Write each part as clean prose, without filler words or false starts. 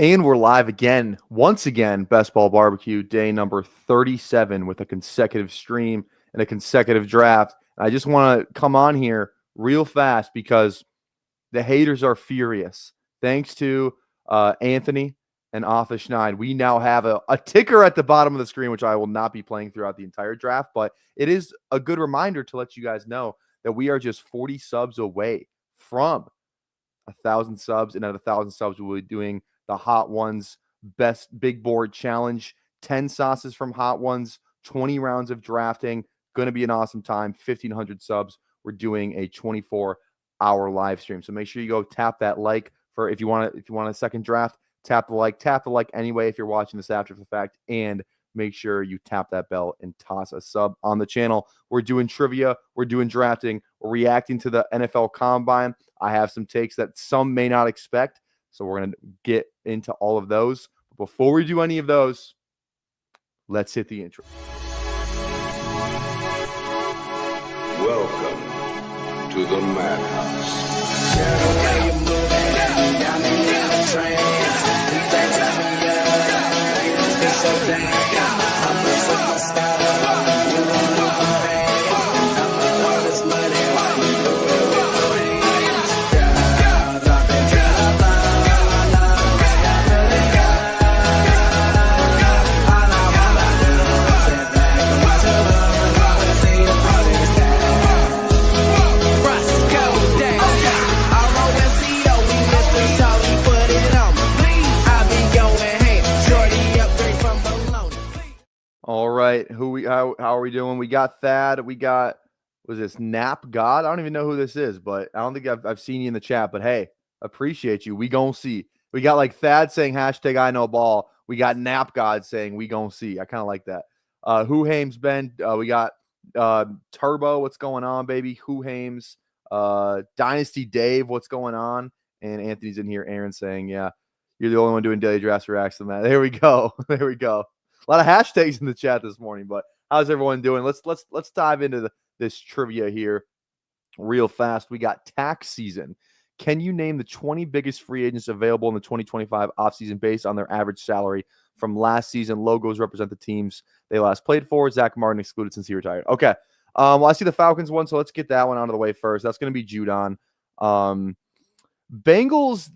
And we're live again, once again, Best Ball Barbecue, day number 37 with a consecutive stream and a consecutive draft. And I just want to come on here real fast because the haters are furious. Thanks to Anthony and Office 9, we now have a ticker at the bottom of the screen, which I will not be playing throughout the entire draft, but it is a good reminder to let you guys know that we are just 40 subs away from 1,000 subs, and at 1,000 subs, we'll be doing the Hot Ones Best Big Board Challenge, 10 sauces from Hot Ones, 20 rounds of drafting. Going to be an awesome time. 1,500 subs. We're doing a 24-hour live stream. So make sure you go tap that like for if you want a second draft. Tap the like anyway if you're watching this after the fact, and make sure you tap that bell and toss a sub on the channel. We're doing trivia. We're doing drafting. We're reacting to the NFL Combine. I have some takes that some may not expect, so we're going to get into all of those. But before we do any of those, let's hit the intro. Welcome to the Madhouse. All right, how are we doing? We got Thad. We got, was this Nap God? I don't even know who this is, but I don't think I've seen you in the chat. But hey, appreciate you. We gonna see. We got like Thad saying hashtag I know ball. We got Nap God saying we gonna see. I kind of like that. Who Hames Ben? We got Turbo. What's going on, baby? Who Hames? Dynasty Dave. What's going on? And Anthony's in here. Aaron saying, yeah, you're the only one doing daily drafts reacts to that. There we go. There we go. A lot of hashtags in the chat this morning, but how's everyone doing? Let's dive into this trivia here real fast. We got tax season. Can you name the 20 biggest free agents available in the 2025 offseason based on their average salary from last season? Logos represent the teams they last played for. Zach Martin excluded since he retired. Okay. Well, I see the Falcons one, so let's get that one out of the way first. That's going to be Judon. Bengals.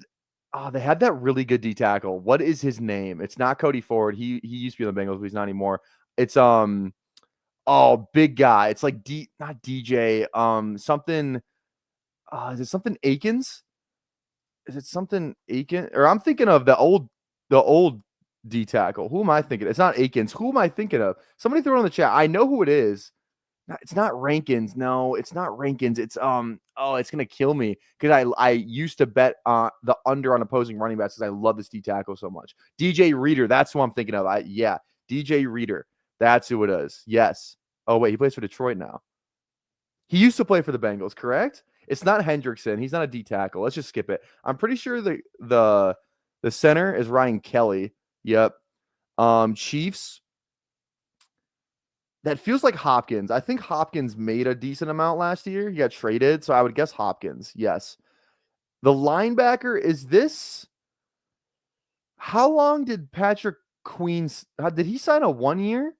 Oh, they had that really good D tackle. What is his name? It's not Cody Ford. He used to be on the Bengals, but he's not anymore. It's big guy. It's like not DJ. Something. Is it something Akins? Is it something Akins? Or I'm thinking of the old D tackle. Who am I thinking? It's not Akins. Who am I thinking of? Somebody throw it in the chat. I know who it is. It's not Rankins. No, it's not Rankins. It's it's gonna kill me because I used to bet the under on opposing running backs because I love this D tackle so much. DJ Reader, that's who I'm thinking of. DJ Reader, that's who it is. Yes. Oh wait, he plays for Detroit now. He used to play for the Bengals, correct? It's not Hendrickson. He's not a D tackle. Let's just skip it. I'm pretty sure the center is Ryan Kelly. Yep. Chiefs. That feels like Hopkins. I think Hopkins made a decent amount last year. He got traded, so I would guess Hopkins. Yes. The linebacker, is this? How long did Patrick Queen, did he sign a 1 year?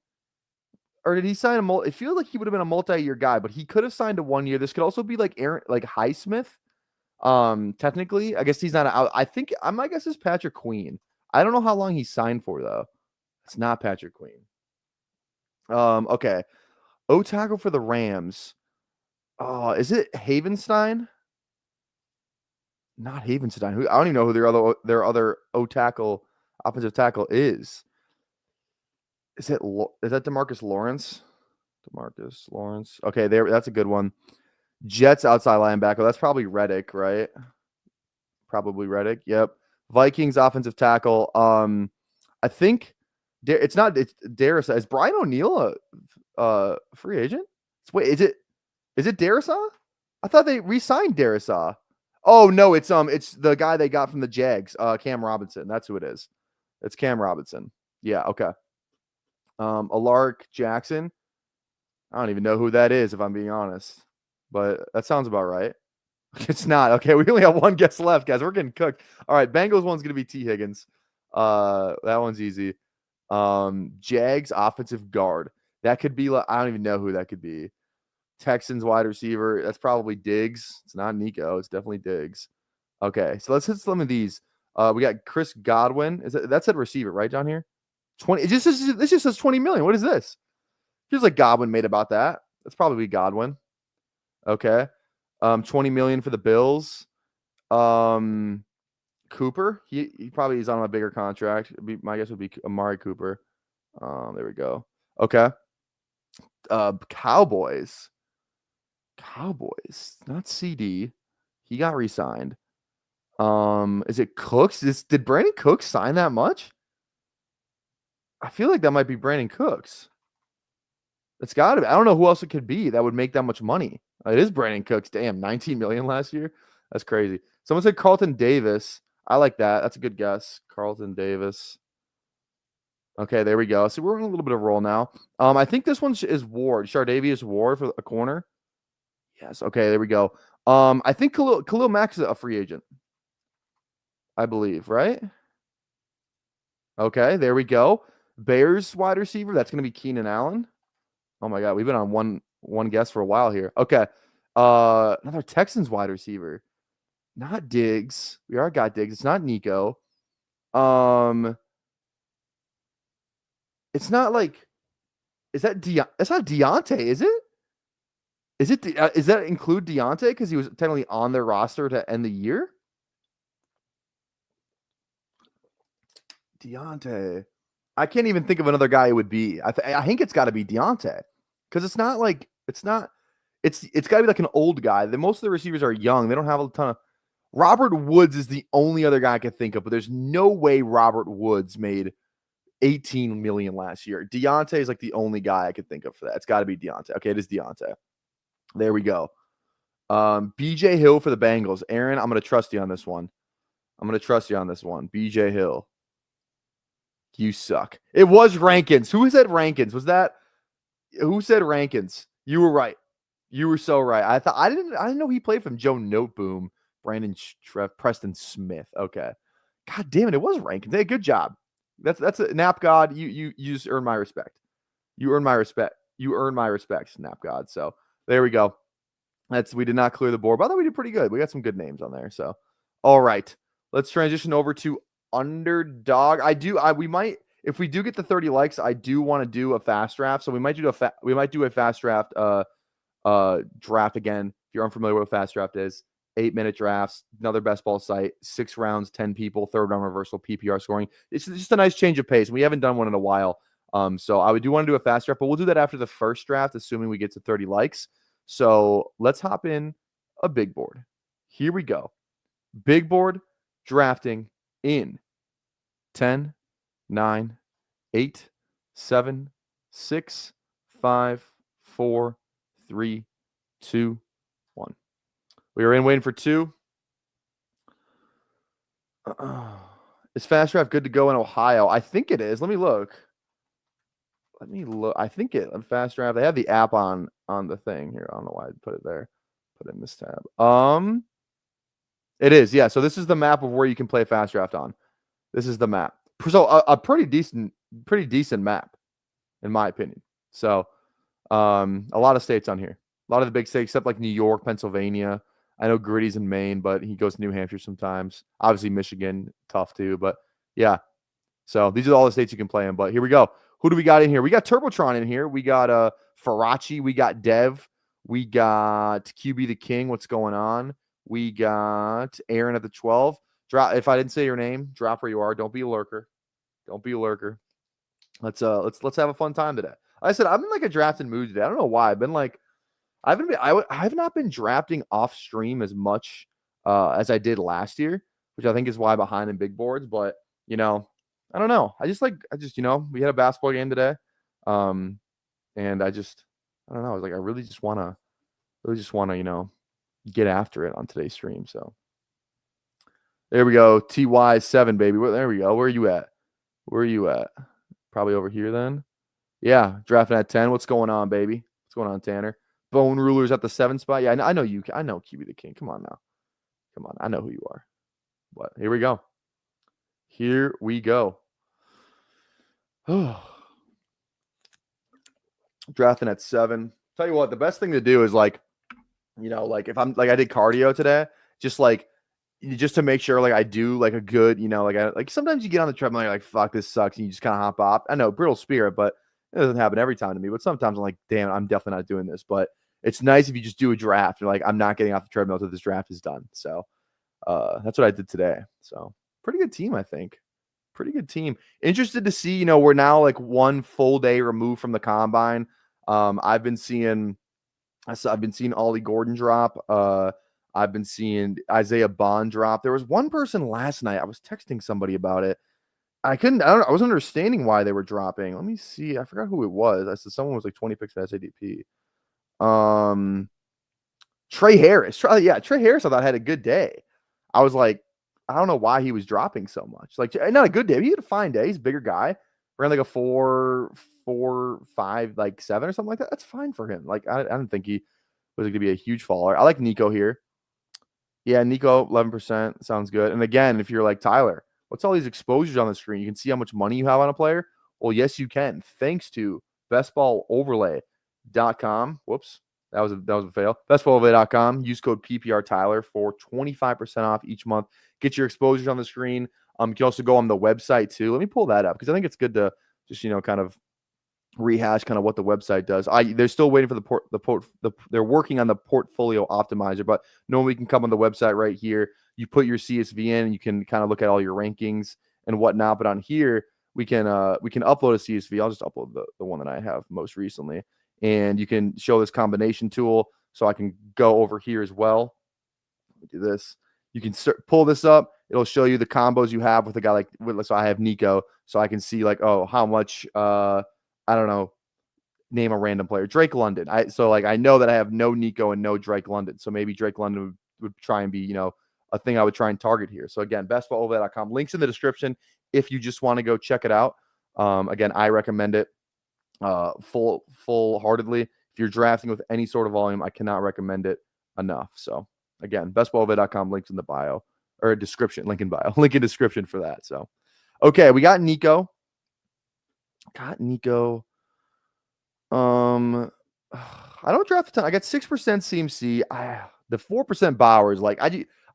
Or did he sign it feels like he would have been a multi-year guy, but he could have signed a 1 year. This could also be like Highsmith. Technically, I guess he's not out. I think my guess is Patrick Queen. I don't know how long he signed for though. It's not Patrick Queen. Okay. O tackle for the Rams. Is it Havenstein? Not Havenstein. I don't even know who their other O tackle, offensive tackle is. Is that DeMarcus Lawrence? DeMarcus Lawrence. Okay, that's a good one. Jets outside linebacker. That's probably Reddick, right? Probably Reddick. Yep. Vikings offensive tackle. I think it's Darrisaw. Is Brian O'Neill a free agent? Wait, is it Darrisaw? I thought they re-signed Darrisaw. Oh no, it's the guy they got from the Jags, Cam Robinson. That's who it is. It's Cam Robinson. Yeah, okay. Alaric Jackson. I don't even know who that is, if I'm being honest. But that sounds about right. It's not. Okay, we only have one guess left, guys. We're getting cooked. All right, Bengals one's going to be T. Higgins. That one's easy. Jags offensive guard. That could be like, I don't even know who that could be. Texans wide receiver. That's probably Diggs. It's not Nico. It's definitely Diggs. Okay, so let's hit some of these. We got Chris Godwin. That's at receiver, right down here? 20. This just says 20 million. What is this? Feels like Godwin made about that. That's probably Godwin. Okay. 20 million for the Bills. Cooper. He probably is on a bigger contract. My guess would be Amari Cooper. There we go. Okay. Cowboys. Not CD. He got re-signed. Is it Cooks? Did Brandon Cooks sign that much? I feel like that might be Brandon Cooks. It's got to be. I don't know who else it could be that would make that much money. It is Brandon Cooks. Damn, 19 million last year. That's crazy. Someone said Carlton Davis. I like that. That's a good guess. Carlton Davis. Okay, there we go. So we're on a little bit of roll now. I think this one is Ward. Shardavius Ward for a corner. Yes. Okay, there we go. I think Khalil Mack is a free agent. I believe, right? Okay, there we go. Bears wide receiver. That's going to be Keenan Allen. Oh my God, we've been on one guess for a while here. Okay, another Texans wide receiver. Not Diggs. We already got Diggs. It's not Nico. It's not like. Is that It's not Deontay, is it? Is it? Is that include Deontay because he was technically on their roster to end the year? Deontay. I can't even think of another guy it would be. I think it's got to be Deontay because it's not like it's got to be like an old guy. Most of the receivers are young. They don't have a ton of. Robert Woods is the only other guy I could think of, but there's no way Robert Woods made 18 million last year. Deontay is like the only guy I could think of for that. It's got to be Deontay. Okay, it is Deontay. There we go. BJ Hill for the Bengals. Aaron, I'm going to trust you on this one. BJ Hill. You suck. It was Rankins. Who said Rankins? Who said Rankins? You were right. You were so right. I didn't know he played from Joe Noteboom, Brandon Preston Smith. Okay. God damn it. It was Rankins. Hey, good job. That's a Nap God. You just earned my respect. You earned my respect, Snap God. So there we go. We did not clear the board, but I thought we did pretty good. We got some good names on there. So, all right, let's transition over to Underdog. We might, if we do get the 30 likes, I do want to do a fast draft. So we might do a fast draft, draft again. If you're unfamiliar with what fast draft is, 8-minute drafts, another best ball site, 6 rounds, 10 people, third round reversal, PPR scoring. It's just a nice change of pace. We haven't done one in a while. So I do want to do a fast draft, but we'll do that after the first draft, assuming we get to 30 likes. So let's hop in a big board. Here we go. Big board drafting in 10, 9, 8, 7, 6, 5, 4, 3, 2, 1. We are in waiting for 2. Is fast draft good to go in Ohio? I think it is. Let me look. I think fast draft. They have the app on the thing here. I don't know why I put it there. Put it in this tab. It is, yeah. So this is the map of where you can play fast draft on. This is the map. So a pretty decent map, in my opinion. So a lot of states on here. A lot of the big states, except like New York, Pennsylvania. I know Gritty's in Maine, but he goes to New Hampshire sometimes. Obviously, Michigan, tough too. But yeah. So these are all the states you can play in. But here we go. Who do we got in here? We got Turbotron in here. We got Farachi. We got Dev. We got QB the King. What's going on? We got Aaron at the 12. Drop if I didn't say your name, drop where you are. Don't be a lurker. Let's have a fun time today. Like I said, I'm in like a drafting mood today. I don't know why. I've been like I have not been drafting off stream as much as I did last year, which I think is why I'm behind in big boards. But I don't know. I just we had a basketball game today. And I don't know. I was like, I really just want to, get after it on today's stream. So there we go. TY7, baby. There we go. Where are you at? Probably over here then. Yeah. Drafting at 10. What's going on, baby? What's going on, Tanner? Bone Rulers at the 7 spot. Yeah, I know you. I know QB the King. Come on now. Come on. I know who you are. But here we go. Here we go. Drafting at 7. Tell you what, the best thing to do is like, if I'm like I did cardio today, just like just to make sure like I do like a good, like sometimes you get on the treadmill and you're like, fuck, this sucks, and you just kind of hop off. I know, brittle spirit, but it doesn't happen every time to me. But sometimes I'm like, damn, I'm definitely not doing this. But it's nice if you just do a draft. You're like, I'm not getting off the treadmill until this draft is done. So that's what I did today. So pretty good team, I think. Pretty good team. Interested to see, we're now like one full day removed from the combine. I've been seeing Ollie Gordon drop. I've been seeing Isaiah Bond drop. There was one person last night. I was texting somebody about it. I wasn't understanding why they were dropping. Let me see. I forgot who it was. I said someone was like 20 picks for SADP. Trey Harris. Trey Harris I thought had a good day. I was like, I don't know why he was dropping so much. Like, not a good day. He had a fine day. He's a bigger guy. Ran like a 4.5, like 7 or something like that. That's fine for him. Like, I don't think he was going to be a huge faller. I like Nico here. Yeah, Nico, 11%. Sounds good. And again, if you're like Tyler, what's all these exposures on the screen? You can see how much money you have on a player. Well, yes, you can. Thanks to bestballoverlay.com. Whoops. That was a fail. Bestballoverlay.com. Use code PPR Tyler for 25% off each month. Get your exposures on the screen. You can also go on the website too. Let me pull that up because I think it's good to just kind of rehash kind of what the website does. They're still waiting for they're working on the portfolio optimizer, but normally can come on the website right here. You put your CSV in, and you can kind of look at all your rankings and whatnot. But on here, we can upload a CSV. I'll just upload the one that I have most recently, and you can show this combination tool. So I can go over here as well. Let me do this. You can pull this up. It'll show you the combos you have with a guy like, so I have Nico, so I can see like, oh, how much, I don't know, name a random player. Drake London. I know that I have no Nico and no Drake London. So maybe Drake London would try and be, a thing I would try and target here. So again, bestballoverlay.com. Links in the description if you just want to go check it out. Again, I recommend it full-heartedly. If you're drafting with any sort of volume, I cannot recommend it enough. So again, bestballoverlay.com, links in the bio or description, link in bio, link in description for that. So, okay, we got Nico. I don't draft a ton. I got 6% CMC. The 4% Bowers. Like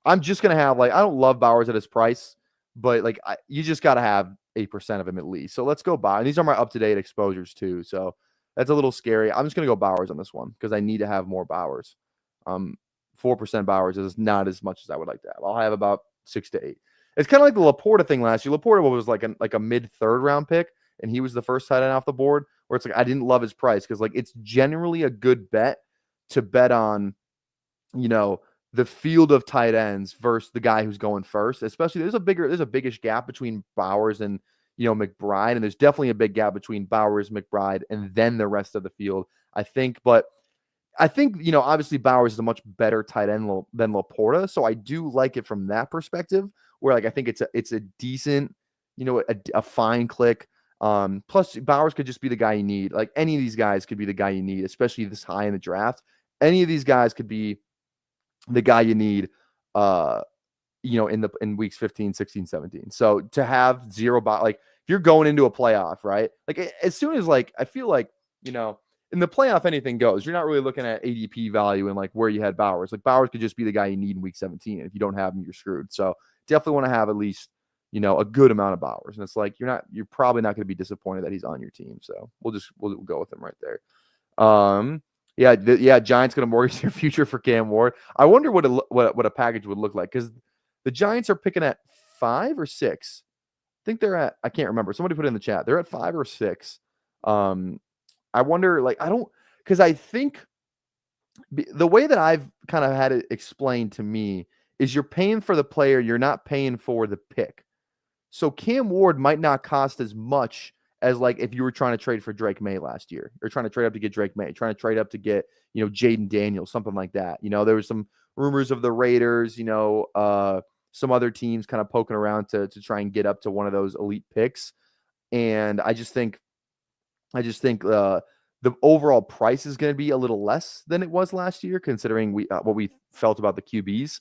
I'm just gonna have like I don't love Bowers at his price, but like you just gotta have 8% of him at least. So let's go buy. And these are my up-to-date exposures too. So that's a little scary. I'm just gonna go Bowers on this one because I need to have more Bowers. 4% Bowers is not as much as I would like to have. I'll have about 6 to 8. It's kind of like the Laporta thing last year. Laporta was like a mid-third round pick, and he was the first tight end off the board. Where it's like I didn't love his price because like it's generally a good bet to bet on, the field of tight ends versus the guy who's going first. Especially there's a biggish gap between Bowers and McBride, and there's definitely a big gap between Bowers, McBride, and then the rest of the field. I think, obviously Bowers is a much better tight end than Laporta, so I do like it from that perspective. Where like I think it's a decent, a fine click. Plus Bowers could just be the guy you need. Like any of these guys could be the guy you need, especially this high in the draft. Any of these guys could be the guy you need, in weeks 15, 16, 17. So to have zero, like if you're going into a playoff, right? Like as soon as like, I feel like, in the playoff, anything goes. You're not really looking at ADP value and like where you had Bowers. Like Bowers could just be the guy you need in week 17. And if you don't have him, you're screwed. So definitely want to have at least, a good amount of Bowers. And it's like, you're probably not going to be disappointed that he's on your team. So we'll go with him right there. Giants going to mortgage their future for Cam Ward. I wonder what a package would look like because the Giants are picking at 5 or 6. I think they're at, I can't remember. Somebody put it in the chat. They're at 5 or 6. I wonder, because I think the way that I've kind of had it explained to me is you're paying for the player, you're not paying for the pick. So Cam Ward might not cost as much as like if you were trying to trade for Drake May last year, or trying to trade up to get Drake May, trying to trade up to get, Jaden Daniels, something like that. There was some rumors of the Raiders, some other teams kind of poking around to try and get up to one of those elite picks. And I just think the overall price is going to be a little less than it was last year, considering what we felt about the QBs.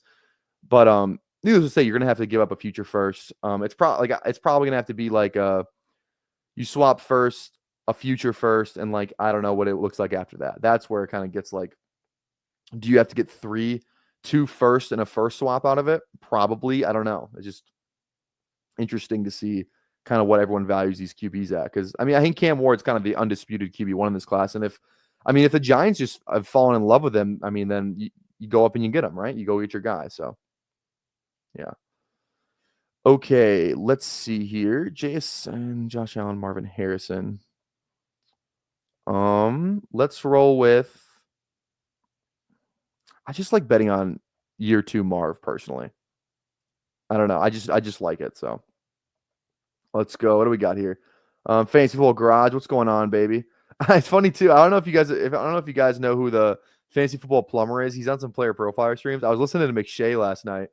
But needless to say, you're gonna have to give up a future first. It's probably gonna have to be like you swap first, a future first, and like I don't know what it looks like after that. That's where it kind of gets like, do you have to get two first and a first swap out of it? Probably. I don't know. It's just interesting to see kind of what everyone values these QBs at. Because I mean, I think Cam Ward's kind of the undisputed QB1 in this class. And if the Giants just have fallen in love with him, I mean, then you go up and you get him, right? You go get your guy. So yeah. Okay, let's see here. Jason, Josh Allen, Marvin Harrison. Let's roll with. I just like betting on year 2 Marv personally. I don't know. I just like it. So let's go. What do we got here? Fantasy Football Garage. What's going on, baby? It's funny too. I don't know if you guys know who the Fantasy Football Plumber is. He's on some player profiler streams. I was listening to McShay last night.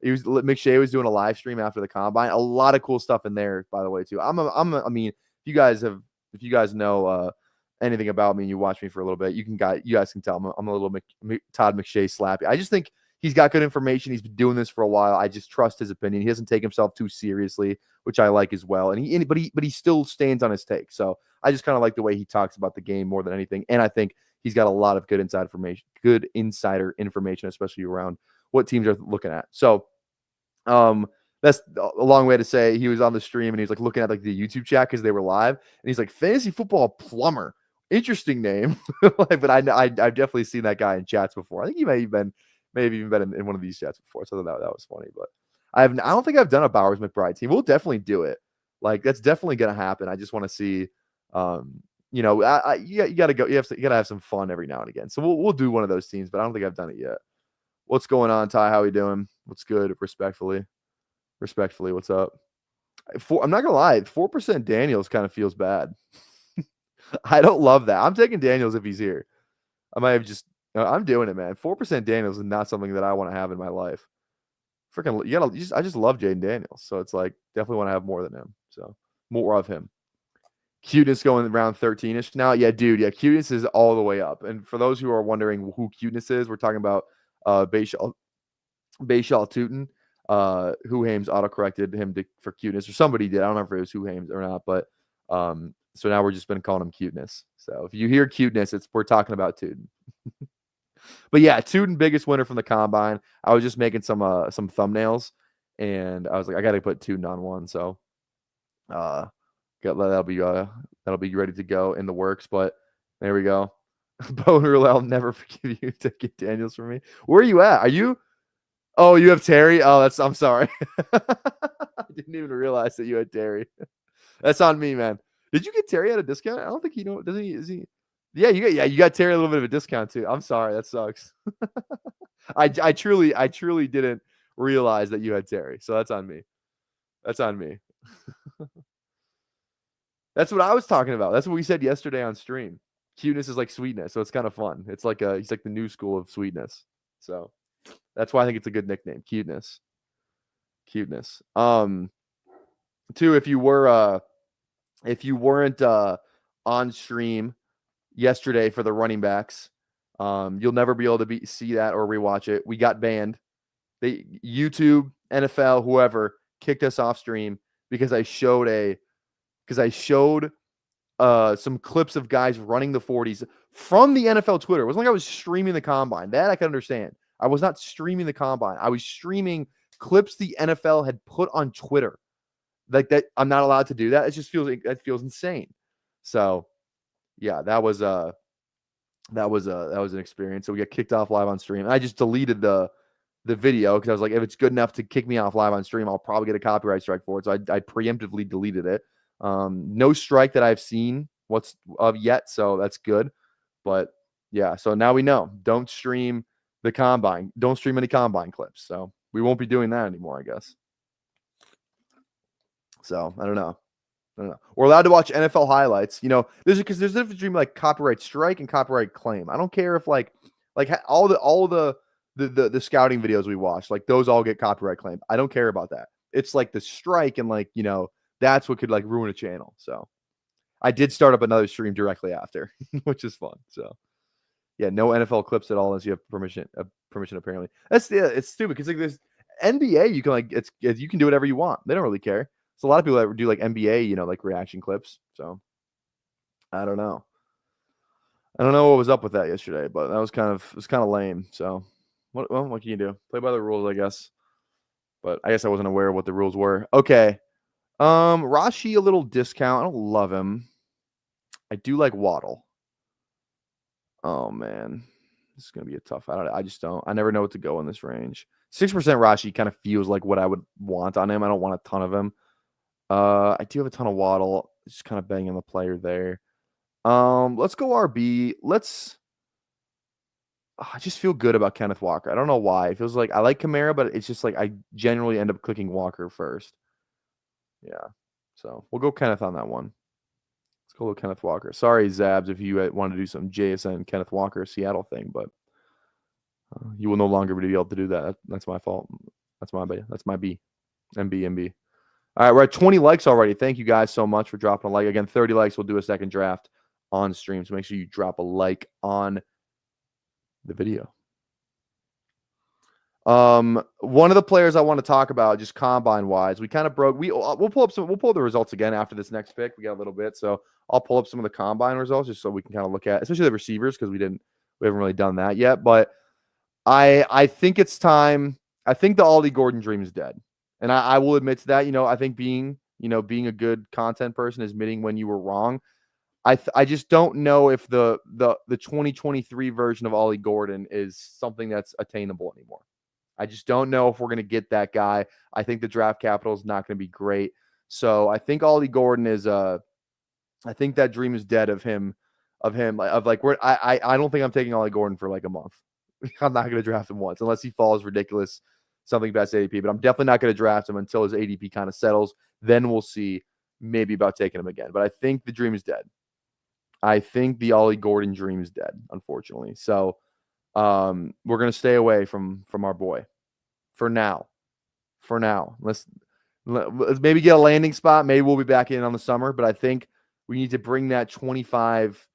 McShay was doing a live stream after the combine. A lot of cool stuff in there, by the way, too. I mean, if you guys know anything about me and you watch me for a little bit, you guys can tell I'm a little Todd McShay slappy. I just think he's got good information. He's been doing this for a while. I just trust his opinion. He doesn't take himself too seriously, which I like as well. But he still stands on his take. So I just kind of like the way he talks about the game more than anything. And I think he's got a lot of good insider information, especially around what teams are looking at. So that's a long way to say he was on the stream and he was like looking at like the YouTube chat because they were live. And he's like, Fantasy Football Plumber. Interesting name. But I've definitely seen that guy in chats before. I think he may have even been in one of these chats before. So that was funny. But I don't think I've done a Bowers McBride team. We'll definitely do it. Like that's definitely gonna happen. I just want to see you gotta go. You gotta have some fun every now and again. So we'll do one of those teams, but I don't think I've done it yet. What's going on, Ty? How we doing? What's good? Respectfully, what's up? I'm not gonna lie, 4% Daniels kind of feels bad. I don't love that. I'm taking Daniels if he's here. I might have just. I'm doing it, man. 4% Daniels is not something that I want to have in my life. Freaking, I just love Jaden Daniels, so it's like definitely want to have more than him. So more of him. Cuteness going around 13ish now. Yeah, dude. Yeah, Cuteness is all the way up. And for those who are wondering who Cuteness is, we're talking about Bayshal Tootin. Who Hames autocorrected him for Cuteness, or somebody did. I don't remember if it was Who Hames or not, but so now we're just been calling him Cuteness. So if you hear Cuteness, we're talking about Tootin. But yeah, Tootin, biggest winner from the combine. I was just making some thumbnails, and I was like, I got to put Tootin on one. So that'll be ready to go in the works. But there we go. Bone Rule, I'll never forgive you to get Daniels from me. Where are you at? Are you? Oh, you have Terry? Oh, I'm sorry. I didn't even realize that you had Terry. That's on me, man. Did you get Terry at a discount? I don't think doesn't he? Is he? Yeah, you got Terry a little bit of a discount too. I'm sorry, that sucks. I truly didn't realize that you had Terry. So that's on me. That's on me. That's what I was talking about. That's what we said yesterday on stream. Cuteness is like sweetness, so it's kind of fun. It's like he's like the new school of sweetness. So that's why I think it's a good nickname, Cuteness. Too, if you weren't on stream yesterday for the running backs, you'll never be able to see that or rewatch it. We got banned. YouTube, NFL, whoever kicked us off stream because I showed some clips of guys running the 40s from the NFL Twitter. It wasn't like I was streaming the combine. That I can understand. I was not streaming the combine. I was streaming clips the NFL had put on Twitter. Like that, I'm not allowed to do that. It feels insane. So, yeah, that was an experience. So we got kicked off live on stream. And I just deleted the video because I was like, if it's good enough to kick me off live on stream, I'll probably get a copyright strike for it. So I preemptively deleted it. No strike that I've seen yet, so that's good. But yeah, so now we know. Don't stream the combine. Don't stream any combine clips. So we won't be doing that anymore, I guess. So I don't know. We're allowed to watch NFL highlights. There's a difference between like copyright strike and copyright claim. I don't care if like all the scouting videos we watch, like those all get copyright claimed. I don't care about that. It's like the strike and like, that's what could like ruin a channel. So I did start up another stream directly after, which is fun. So yeah, no NFL clips at all unless you have permission apparently. It's stupid because like NBA, you can like you can do whatever you want. They don't really care. So a lot of people that do like NBA, like reaction clips. So I don't know. I don't know what was up with that yesterday, but that was kind of lame. So what can you do? Play by the rules, I guess. But I guess I wasn't aware of what the rules were. Okay. Rashi, a little discount. I don't love him. I do like Waddle. Oh man. This is gonna be a tough. I just don't. I never know what to go in this range. 6% Rashi kind of feels like what I would want on him. I don't want a ton of him. I do have a ton of Waddle. Just kind of banging the player there. Let's go RB. I just feel good about Kenneth Walker. I don't know why. It feels like I like Kamara, but it's just like I generally end up clicking Walker first. Yeah. So we'll go Kenneth on that one. Let's go with Kenneth Walker. Sorry, Zabs, if you want to do some JSN Kenneth Walker Seattle thing, but you will no longer be able to do that. That's my fault. That's my B. MB. All right, we're at 20 likes already. Thank you guys so much for dropping a like. Again, 30 likes. We'll do a second draft on stream. So make sure you drop a like on the video. One of the players I want to talk about, just combine wise, we kind of broke. We'll pull up the results again after this next pick. We got a little bit, so I'll pull up some of the combine results just so we can kind of look at, especially the receivers, because we haven't really done that yet. But I think it's time. I think the Ollie Gordon dream is dead, and I will admit to that. I think being a good content person is admitting when you were wrong. I just don't know if the 2023 version of Ollie Gordon is something that's attainable anymore. I just don't know if we're going to get that guy. I think the draft capital is not going to be great. So I think Ollie Gordon is I think that dream is dead of him. I don't think I'm taking Ollie Gordon for like a month. I'm not going to draft him once unless he falls ridiculous, something past ADP. But I'm definitely not going to draft him until his ADP kind of settles. Then we'll see maybe about taking him again. But I think the dream is dead. I think the Ollie Gordon dream is dead, unfortunately. So we're going to stay away from our boy for now. Let's maybe get a landing spot. Maybe we'll be back in on the summer, but I think we need to bring that 25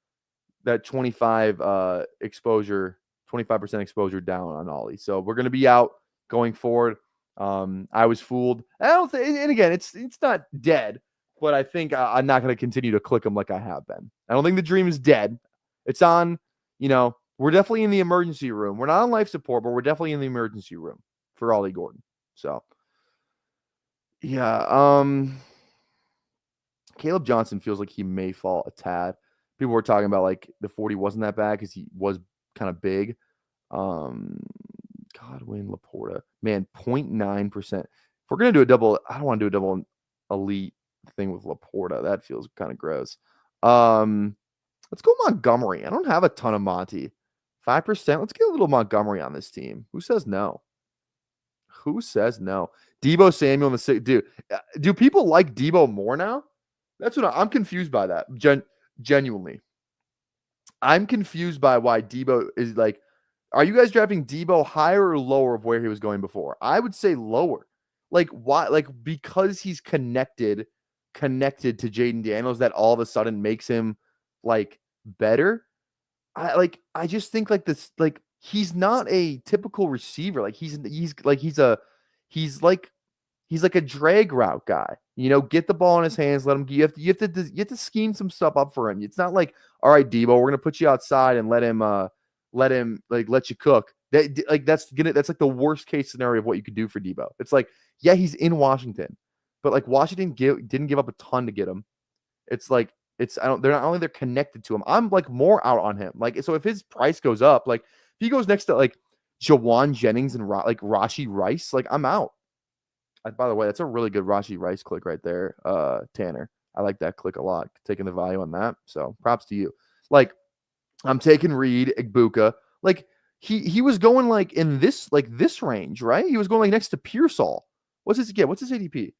exposure, 25% exposure down on Ollie. So we're going to be out going forward. I was fooled. I don't think, and again, it's not dead, but I think I'm not going to continue to click him like I have been. I don't think the dream is dead. It's on, we're definitely in the emergency room. We're not on life support, but we're definitely in the emergency room for Ollie Gordon. So, yeah. Caleb Johnson feels like he may fall a tad. People were talking about like the 40 wasn't that bad because he was kind of big. Godwin, Laporta. Man, 0.9%. If we're going to do a double, I don't want to do a double elite thing with Laporta. That feels kind of gross. Let's go Montgomery. I don't have a ton of Monty. 5%. Let's get a little Montgomery on this team. Who says no? Deebo Samuel in the six. Dude, do people like Deebo more now? That's what I'm confused by that. Genuinely. I'm confused by why Deebo is like, are you guys drafting Deebo higher or lower of where he was going before? I would say lower. Like, why? Like, because he's connected to Jaden Daniels, that all of a sudden makes him like better. I just think like this, like he's not a typical receiver. Like he's like a drag route guy. Get the ball in his hands, let him. You have to scheme some stuff up for him. It's not like, all right, Deebo, we're gonna put you outside and let him let you cook. That's like the worst case scenario of what you could do for Deebo. It's like, yeah, he's in Washington, but like Washington didn't give up a ton to get him. It's like they're connected to him. I'm like more out on him. Like, so if his price goes up, like if he goes next to like Jawan Jennings and like Rashee Rice, like I'm out. By the way, that's a really good Rashee Rice click right there, Tanner. I like that click a lot, taking the value on that. So props to you. Like, I'm taking Reed, Igbuka. Like, he was going like in this range, right? He was going like next to Pearsall. What's his ADP?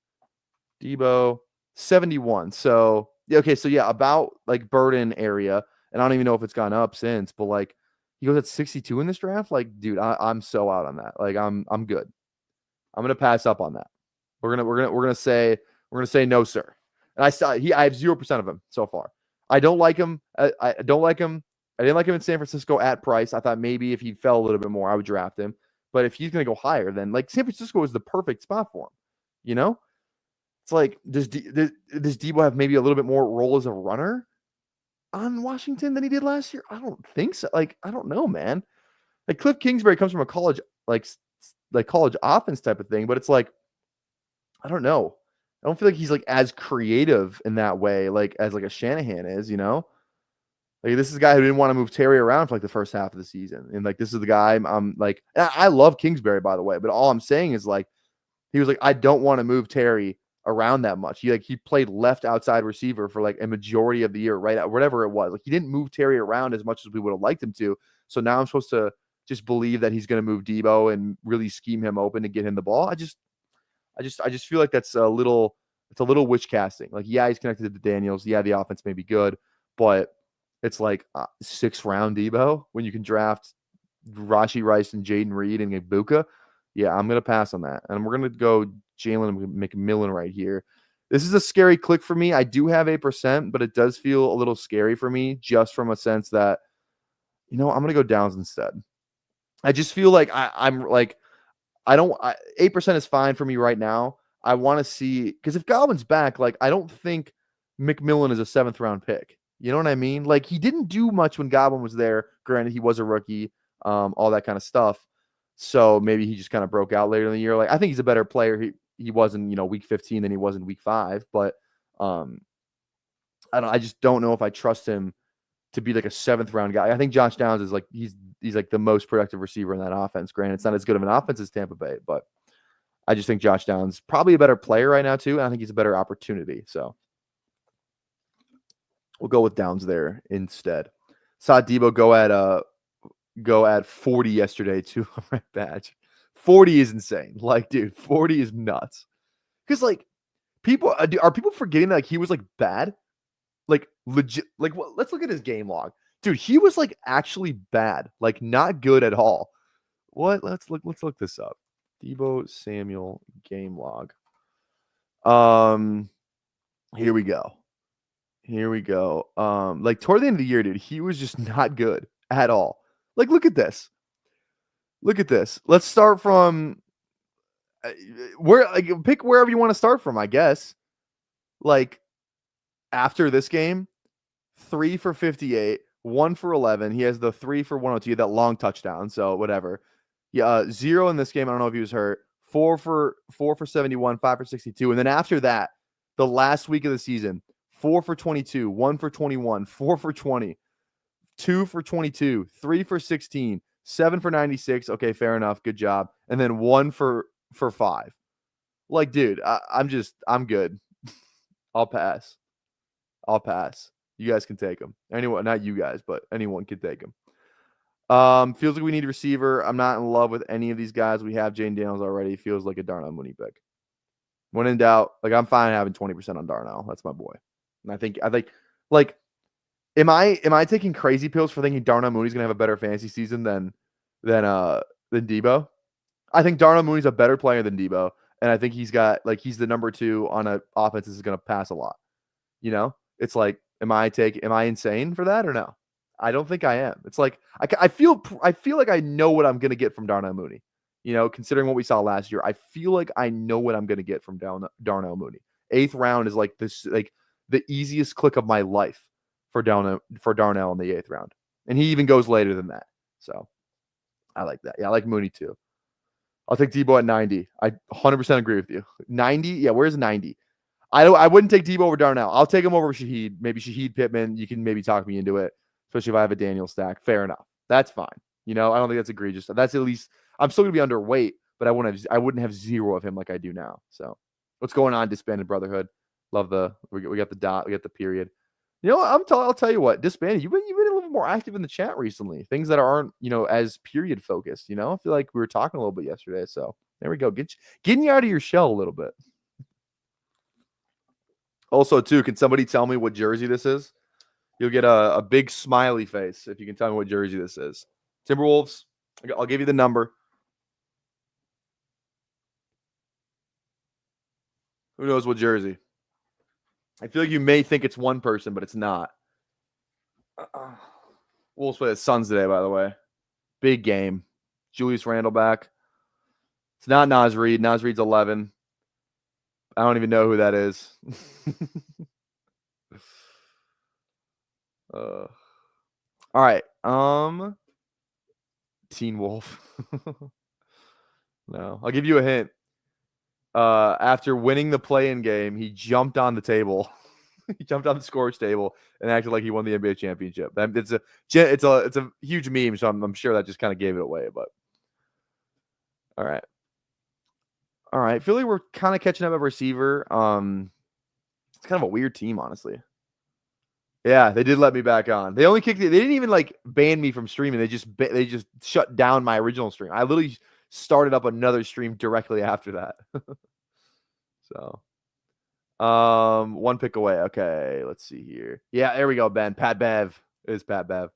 Deebo 71. So yeah, okay, so yeah, about like Burden area, and I don't even know if it's gone up since, but like he goes at 62 in this draft. Like, dude, I'm so out on that. Like, I'm good. I'm gonna pass up on that. We're gonna say no, sir. And I have 0% of him so far. I don't like him. I don't like him. I didn't like him in San Francisco at price. I thought maybe if he fell a little bit more, I would draft him. But if he's going to go higher, then like San Francisco is the perfect spot for him. You know, it's like does Debo have maybe a little bit more role as a runner on Washington than he did last year? I don't think so. Like I don't know, man. Like Cliff Kingsbury comes from a college like college offense type of thing, but it's like I don't know. I don't feel like he's like as creative in that way, like as like a Shanahan is, you know. Like this is a guy who didn't want to move Terry around for like the first half of the season, and like this is the guy I'm like. I love Kingsbury by the way, but all I'm saying is like he was like I don't want to move Terry around that much. He played left outside receiver for like a majority of the year, right? Whatever it was, like he didn't move Terry around as much as we would have liked him to. So now I'm supposed to just believe that he's going to move Debo and really scheme him open to get him the ball. I just feel like it's a little witch casting. Like, yeah, he's connected to Daniels. Yeah, the offense may be good, but it's like 6th round Debo when you can draft Rashee Rice and Jaden Reed and Ibuka. Yeah, I'm gonna pass on that, and we're gonna go Jalen McMillan right here. This is a scary click for me. I do have 8%, but it does feel a little scary for me, just from a sense that I'm gonna go Downs instead. I just feel like I'm like. I don't 8% is fine for me right now. I want to see because if Godwin's back, like I don't think McMillan is a 7th round pick. You know what I mean? Like he didn't do much when Godwin was there. Granted, he was a rookie, all that kind of stuff. So maybe he just kind of broke out later in the year. Like I think he's a better player. He was in week 15 than he was in week 5. But I just don't know if I trust him to be like a 7th round guy. I think Josh Downs is like he's like the most productive receiver in that offense. Granted, it's not as good of an offense as Tampa Bay, but I just think Josh Downs probably a better player right now too. And I think he's a better opportunity. So we'll go with Downs there instead. Saw Debo go at 40 yesterday too. Red badge. 40 is insane. Like, dude, 40 is nuts. Because like people are people forgetting that like he was like bad, like legit. Like, let's look at his game log. Dude, he was like actually bad, like not good at all. What? Let's look this up. Debo Samuel game log. Here we go. Like toward the end of the year, dude, he was just not good at all. Like, look at this. Let's start from pick wherever you want to start from, I guess. Like after this game, 3 for 58. 1 for 11. He has the 3 for 102, that long touchdown. So whatever. Yeah, 0 in this game. I don't know if he was hurt. 4 for 71, 5 for 62. And then after that, the last week of the season, 4 for 22, 1 for 21, 4 for 20, 2 for 22, 3 for 16, 7 for 96. Okay, fair enough. Good job. And then 1 for 5. Like, dude, I'm good. I'll pass. You guys can take him. Anyone, not you guys, but anyone can take him. Feels like we need a receiver. I'm not in love with any of these guys. We have Jane Daniels already. Feels like a Darnell Mooney pick. When in doubt, like I'm fine having 20% on Darnell. That's my boy. And I think like am I taking crazy pills for thinking Darnell Mooney's gonna have a better fantasy season than Debo? I think Darnell Mooney's a better player than Debo, and I think he's the number 2 on an offense that's gonna pass a lot. It's like, am I insane for that or no? I don't think I am. It's like I feel like I know what I'm gonna get from Darnell Mooney. Considering what we saw last year, I feel like I know what I'm gonna get from Darnell Mooney. 8th round is like this, like the easiest click of my life for Darnell in the 8th round, and he even goes later than that. So I like that. Yeah, I like Mooney too. I'll take Debo at 90. I 100% agree with you. 90. Yeah, where's 90? I wouldn't take Debo over Darnell. I'll take him over Shaheed. Maybe Shaheed Pittman. You can maybe talk me into it, especially if I have a Daniel stack. Fair enough. That's fine. I don't think that's egregious. That's at least I'm still gonna be underweight, but I wouldn't have 0 of him like I do now. So what's going on, Disbanded Brotherhood? Love we got the dot, we got the period. I'll tell you what, Disbanded, you've been a little bit more active in the chat recently. Things that aren't as period focused. I feel like we were talking a little bit yesterday. So there we go. Getting you out of your shell a little bit. Also, too, can somebody tell me what jersey this is? You'll get a big smiley face if you can tell me what jersey this is. Timberwolves, I'll give you the number. Who knows what jersey? I feel like you may think it's one person, but it's not. Wolves play the Suns today, by the way. Big game. Julius Randle back. It's not Naz Reid. Naz Reid's 11. I don't even know who that is. All right. Teen Wolf. No, I'll give you a hint. After winning the play-in game, he jumped on the table. He jumped on the scorer's table and acted like he won the NBA championship. It's a huge meme, so I'm sure that just kind of gave it away. But all right. I feel like we're kind of catching up at receiver. It's kind of a weird team, honestly. Yeah, they did let me back on. They only kicked it. They didn't even like ban me from streaming. They just shut down my original stream. I literally started up another stream directly after that. So, one pick away. Okay, let's see here. Yeah, there we go, Ben. Pat Bev is Pat Bev.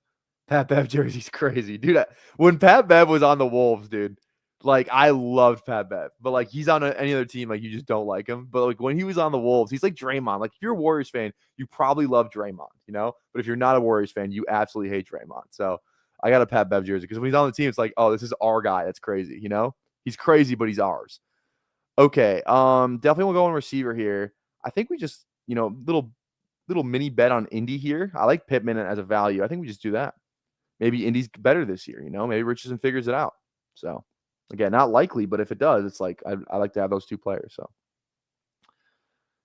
Pat Bev jersey's crazy, dude. When Pat Bev was on the Wolves, dude, like I loved Pat Bev, but like he's on any other team, like you just don't like him. But like when he was on the Wolves, he's like Draymond. Like if you're a Warriors fan, you probably love Draymond, you know. But if you're not a Warriors fan, you absolutely hate Draymond. So I got a Pat Bev jersey because when he's on the team, it's like, oh, this is our guy. That's crazy, you know. He's crazy, but he's ours. Okay, definitely we'll go on receiver here. I think we just, little mini bet on Indy here. I like Pittman as a value. I think we just do that. Maybe Indy's better this year, Maybe Richardson figures it out. So, again, not likely, but if it does, it's like I like to have those two players. So,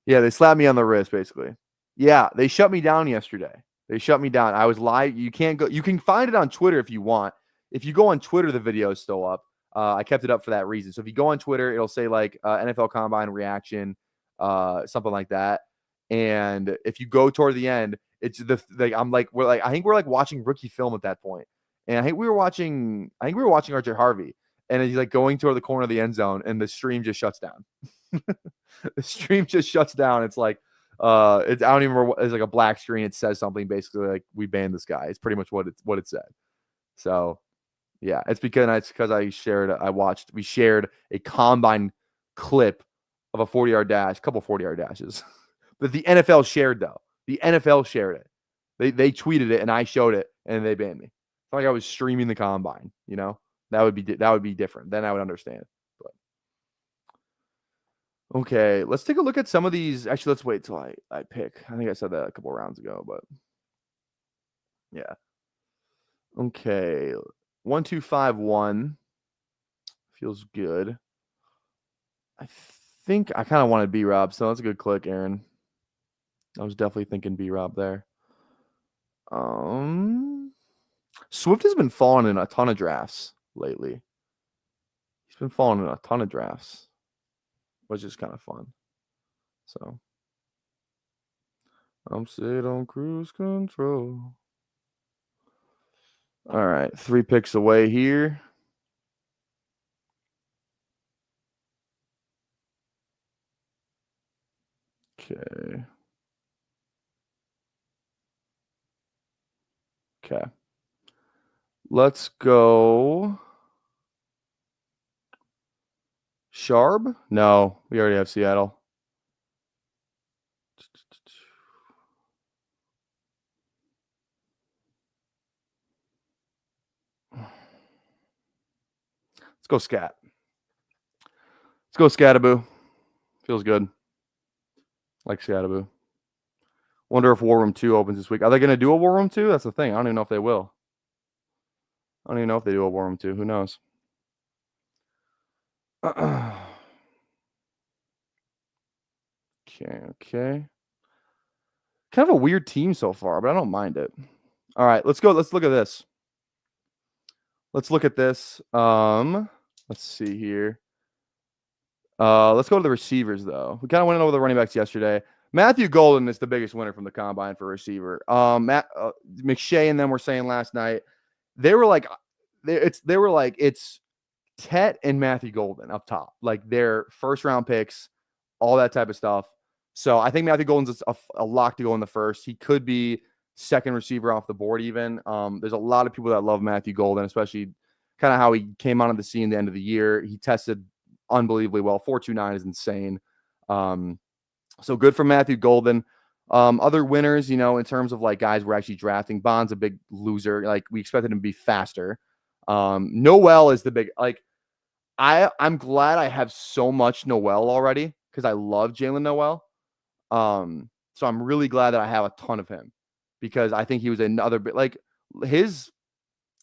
yeah, they slapped me on the wrist, basically. Yeah, they shut me down yesterday. They shut me down. I was live. You can't go. You can find it on Twitter if you want. If you go on Twitter, the video is still up. I kept it up for that reason. So if you go on Twitter, it'll say like NFL Combine reaction, something like that. And if you go toward the end, it's I think we're like watching rookie film at that point. And I think we were watching RJ Harvey, and he's like going toward the corner of the end zone, and the stream just shuts down. The stream just shuts down. It's like I don't even remember. It's like a black screen. It says something basically like we banned this guy. It's pretty much what it said. So. Yeah, it's because we shared a combine clip of a 40-yard dash, a couple 40-yard dashes. But the NFL shared though. The NFL shared it. They tweeted it and I showed it and they banned me. It's not like I was streaming the combine, That would be different. Then I would understand. But okay, let's take a look at some of these. Actually, let's wait till I pick. I think I said that a couple rounds ago, but yeah. Okay. 1-2-5-1 feels good. I think I kind of wanted B-Rob, so that's a good click, Aaron. I was definitely thinking B-Rob there. Swift has been falling in a ton of drafts lately. He's been falling in a ton of drafts, which is kind of fun. So I'm sitting on cruise control. All right, 3 picks away here. Okay. Let's go. Sharp? No, we already have Seattle. Let's go Scat. Let's go Scataboo. Feels good. Like Scataboo. Wonder if War Room 2 opens this week. Are they going to do a War Room 2? That's the thing. I don't even know if they will. I don't even know if they do a War Room 2. Who knows? Okay. Kind of a weird team so far, but I don't mind it. All right, let's go. Let's look at this. Let's look at this. Let's see here. Let's go to the receivers, though. We kind of went over the running backs yesterday. Matthew Golden is the biggest winner from the combine for receiver. McShay and them were saying last night they were like it's Tet and Matthew Golden up top, like their first round picks, all that type of stuff. So I think Matthew Golden's a lock to go in the first. He could be second receiver off the board even. There's a lot of people that love Matthew Golden, especially kind of how he came onto the scene at the end of the year. He tested unbelievably well. 4.29 is insane. So good for Matthew Golden. Other winners, in terms of like guys we're actually drafting. Bond's a big loser. Like we expected him to be faster. Noel is the big, like I'm glad I have so much Noel already because I love Jalen Noel. So I'm really glad that I have a ton of him because I think he was another bit like his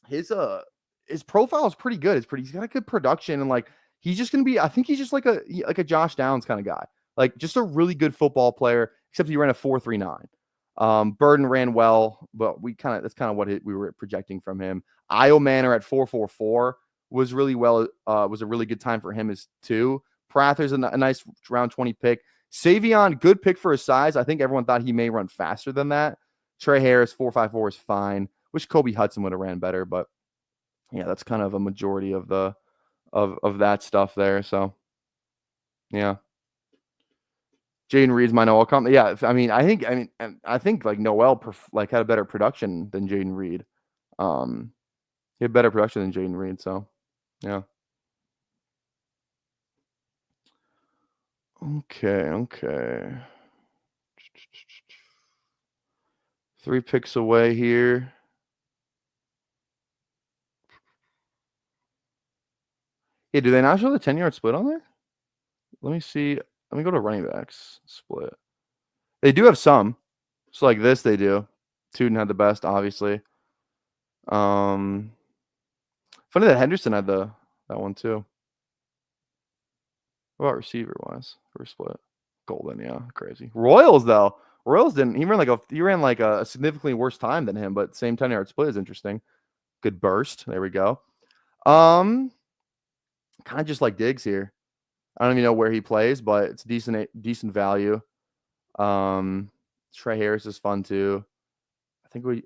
his uh his profile is pretty good. He's got a good production and like he's just gonna be I think he's just like a Josh Downs kind of guy. Like just a really good football player, except he ran a 4.39. Burden ran well, but that's kind of what we were projecting from him. Io Manor at 4.44 was really well, was a really good time for him as too. Prather's a nice round 20 pick. Savion, good pick for his size. I think everyone thought he may run faster than that. Trey Harris, 4.54 is fine. Wish Kobe Hudson would have ran better, but yeah, that's kind of a majority of the of that stuff there. So yeah. Jaden Reed's my Noel comp. Yeah, I think like Noel like had a better production than Jaden Reed. He had better production than Jaden Reed. So yeah. Okay. 3 picks away here. Yeah, do they not show the 10-yard split on there? Let me see. Let me go to running backs split. They do have some. So like this, they do. Tuden had the best, obviously. Funny that Henderson had that one too. What about receiver wise for split? Golden, yeah, crazy. Royals though. Royals didn't. He ran like a significantly worse time than him, but same 10-yard split is interesting. Good burst. There we go. Kind of just like Diggs here. I don't even know where he plays, but it's decent value. Trey Harris is fun too. I think we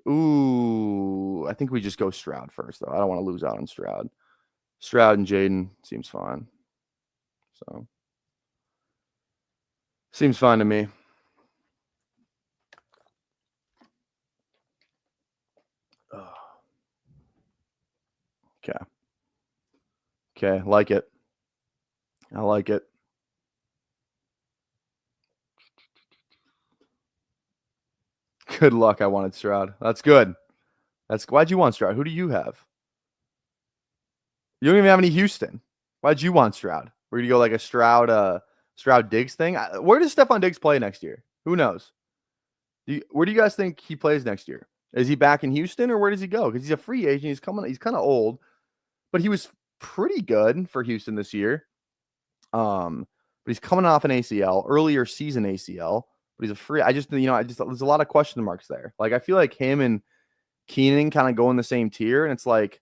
just go Stroud first though. I don't want to lose out on Stroud. Stroud and Jaden seems fine. So seems fine to me. Okay, like it. I like it. Good luck. I wanted Stroud. That's good. Why'd you want Stroud? Who do you have? You don't even have any Houston. Why'd you want Stroud? We're gonna go like a Stroud Diggs thing. Where does Stephon Diggs play next year? Who knows? Where do you guys think he plays next year? Is he back in Houston or where does he go? Because he's a free agent. He's kind of old, but he was pretty good for Houston this year. But he's coming off an ACL, earlier season ACL. But he's a free. There's a lot of question marks there. Like I feel like him and Keenan kind of go in the same tier, and it's like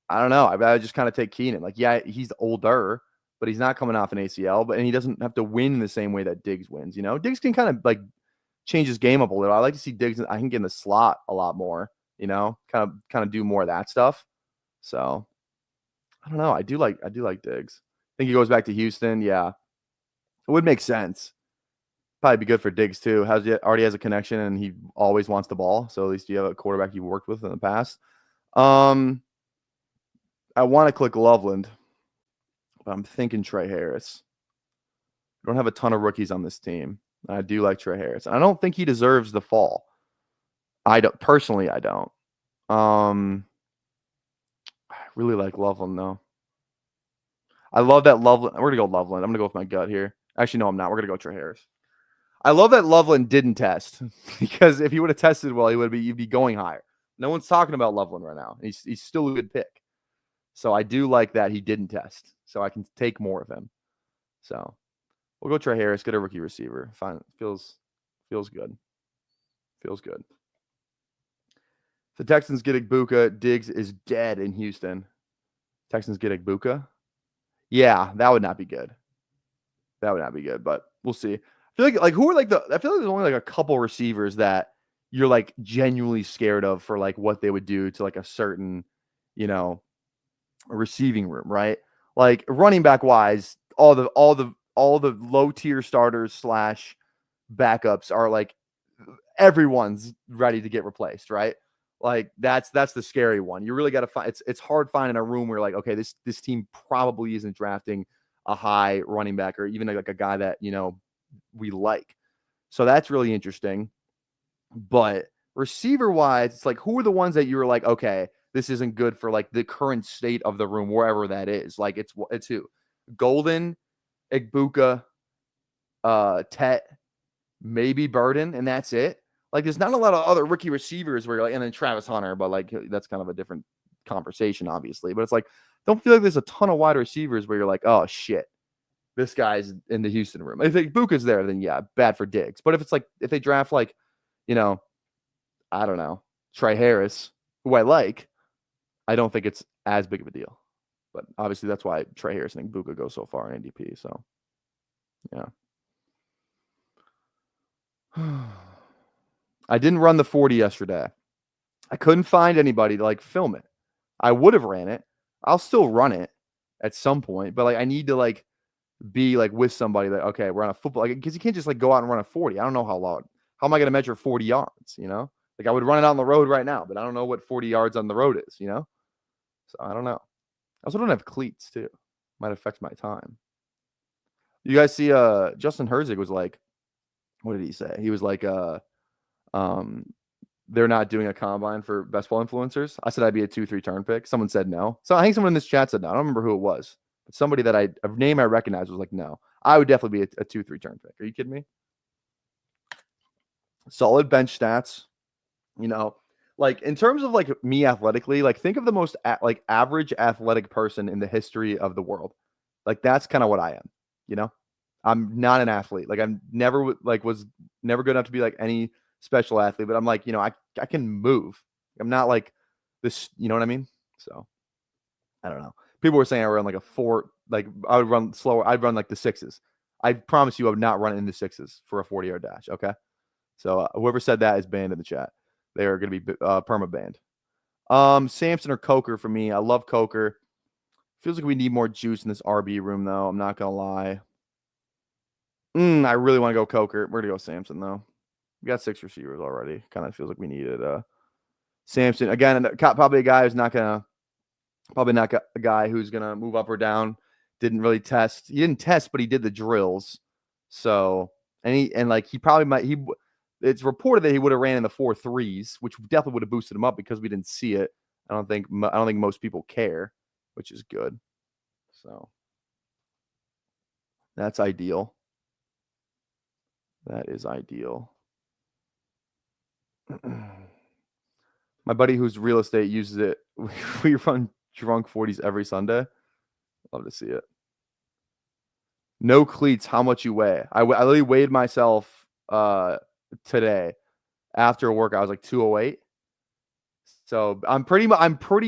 I don't know. I just kind of take Keenan. Like yeah, he's older, but he's not coming off an ACL. And he doesn't have to win in the same way that Diggs wins. You know, Diggs can kind of like change his game up a little. I like to see Diggs. I can get in the slot a lot more. You know, kind of do more of that stuff. So I don't know. I do like Diggs. I think he goes back to Houston. Yeah, it would make sense. Probably be good for Diggs too. Already has a connection and he always wants the ball. So at least you have a quarterback you worked with in the past. I want to click Loveland, but I'm thinking Trey Harris. I don't have a ton of rookies on this team. I do like Trey Harris. And I don't think he deserves the fall. I don't. I really like Loveland though. I love that Loveland. We're gonna go Loveland. I'm gonna go with my gut here. Actually, no, I'm not. We're gonna go Trey Harris. I love that Loveland didn't test because if he would have tested well, you'd be going higher. No one's talking about Loveland right now. He's still a good pick. So I do like that he didn't test. So I can take more of him. So we'll go Trey Harris, get a rookie receiver. Fine. Feels good. Feels good. The Texans get Igbuka. Diggs is dead in Houston. Texans get Igbuka. Yeah, that would not be good. But we'll see. I feel like who are like I feel like there's only like a couple receivers that you're like genuinely scared of for like what they would do to like a certain, receiving room, right? Like running back wise, all the low tier starters / backups are like everyone's ready to get replaced, right? Like that's the scary one. You really got to find it's hard finding a room where like, okay, this team probably isn't drafting a high running back or even like a guy that, we like. So that's really interesting. But receiver wise, it's like who are the ones that you were like, okay, this isn't good for like the current state of the room, wherever that is. Like it's who? Golden, Igbokwe, Tet, maybe Burden, and that's it. Like there's not a lot of other rookie receivers where you're like, and then Travis Hunter, but like that's kind of a different conversation, obviously. But it's like, don't feel like there's a ton of wide receivers where you're like, oh shit, this guy's in the Houston room. If Igbokwe's there, then yeah, bad for Diggs. But if it's like if they draft like, you know, I don't know, Trey Harris, who I like, I don't think it's as big of a deal. But obviously that's why Trey Harris and Igbokwe go so far in ADP. So yeah. I didn't run the 40 yesterday. I couldn't find anybody to like film it. I would have ran it. I'll still run it at some point, but like I need to like be like with somebody that okay, we're on a football like because you can't just like go out and run a 40. I don't know how long. How am I going to measure 40 yards? You know, like I would run it out on the road right now, but I don't know what 40 yards on the road is. You know, so I don't know. I also don't have cleats too. Might affect my time. You guys see, Justin Herzig was like, what did he say? He was like, they're not doing a combine for best ball influencers. I said I'd be a 2-3 turn pick. Someone said no. So I think someone in this chat said no. I don't remember who it was. But somebody that a name I recognized was like, no. I would definitely be a 2-3 turn pick. Are you kidding me? Solid bench stats. You know, like in terms of like me athletically, like think of the most like average athletic person in the history of the world. Like that's kind of what I am, you know? I'm not an athlete. Like I'm never like was never good enough to be like any special athlete, but I'm like, you know, I can move. I'm not like this, you know what I mean? So I don't know. People were saying I run like a 4, like I would run slower. I'd run like the 6s. I promise you I would not run in the 6s for a 40-yard dash. Okay. So whoever said that is banned in the chat. They are going to be perma banned. Samson or Coker for me. I love Coker. Feels like we need more juice in this RB room though. I'm not going to lie. I really want to go Coker. We're going to go Samson though. We got 6 receivers already. Kind of feels like we needed Samson. Again, probably a guy who's not going to, probably not a guy who's going to move up or down. Didn't really test. He didn't test, but he did the drills. So, and like he probably might, it's reported that he would have ran in the 4.3s, which definitely would have boosted him up because we didn't see it. I don't think most people care, which is good. So that's ideal. That is ideal. My buddy who's real estate uses it. We run drunk 40s every Sunday. Love to see it. No cleats. How much you weigh? I literally weighed myself today after work. I was like 208. So I'm pretty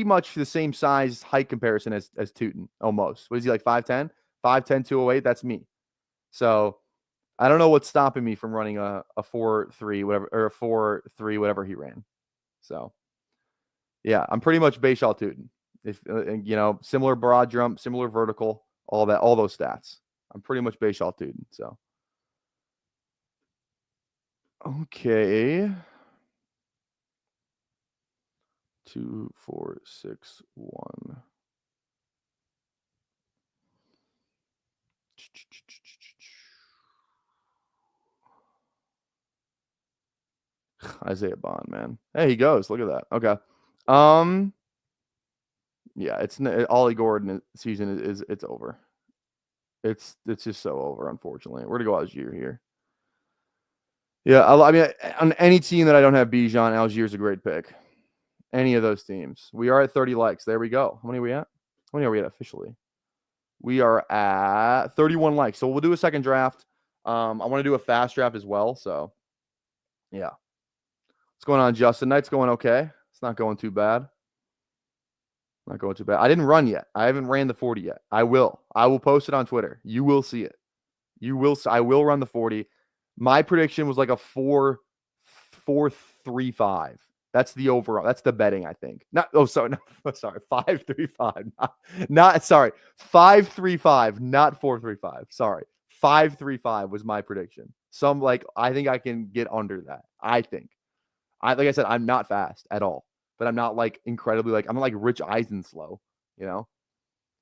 much the same size height comparison as Tootin almost. What is he like 5'10"? 5'10", 208. That's me. So I don't know what's stopping me from running a 4.3 whatever or a 4.3 whatever he ran. So yeah, I'm pretty much Bayshall Tootin. If you know, similar broad jump, similar vertical, all those stats. I'm pretty much Bayshall Tootin. So okay. 2, 4, 6, 1. Isaiah Bond, man. Hey, he goes. Look at that. Okay. Yeah, it's Ollie Gordon season is it's over. It's just so over, unfortunately. We're gonna go Algier here. Yeah, I mean, on any team that I don't have Bijan, Algier's a great pick. Any of those teams. We are at 30 likes. There we go. How many are we at? How many are we at officially? We are at 31 likes. So we'll do a second draft. I want to do a fast draft as well. So yeah. What's going on, Justin? Night's going okay. It's not going too bad. Not going too bad. I didn't run yet. I haven't ran the 40 yet. I will. I will post it on Twitter. You will see it. I will run the 40. My prediction was like a 4.35. That's the overall. That's the betting, I think. Not 5.35. Not sorry. 5.35, not 4.35. Sorry. 5.35 was my prediction. I think I can get under that. I think. Like I said, I'm not fast at all. But I'm not like incredibly I'm not like Rich Eisen slow, you know?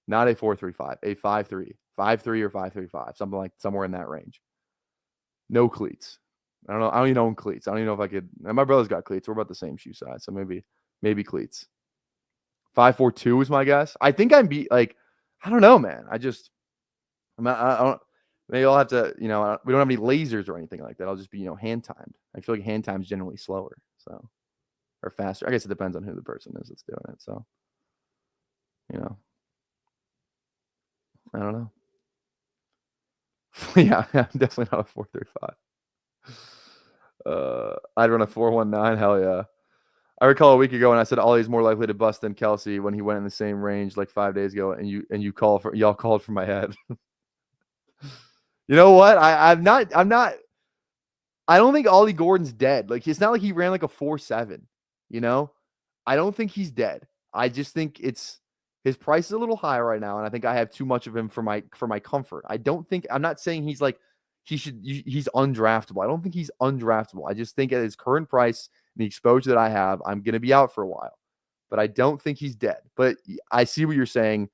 Not a 4.35, a 5.3. 5.3 or 5.35, something like somewhere in that range. No cleats. I don't know. I don't even own cleats. I don't even know if I could. And my brother's got cleats. We're about the same shoe size, so maybe cleats. 542 is my guess. I think I'm like, I don't know, man. I don't. Maybe I'll have to, we don't have any lasers or anything like that. I'll just be, hand timed. I feel like hand time is generally slower, so, or faster. I guess it depends on who the person is that's doing it. So, I don't know. Yeah, I'm definitely not a 435. I'd run a 419. Hell yeah. I recall a week ago when I said Ollie's more likely to bust than Kelsey when he went in the same range like 5 days ago, and y'all called for my head. You know what? I'm not. I don't think Ollie Gordon's dead. Like, it's not like he ran like a 4.7. I don't think he's dead. I just think his price is a little high right now, and I think I have too much of him for my comfort. I'm not saying he's like he's undraftable. I don't think he's undraftable. I just think at his current price and the exposure that I have, I'm gonna be out for a while. But I don't think he's dead. But I see what you're saying.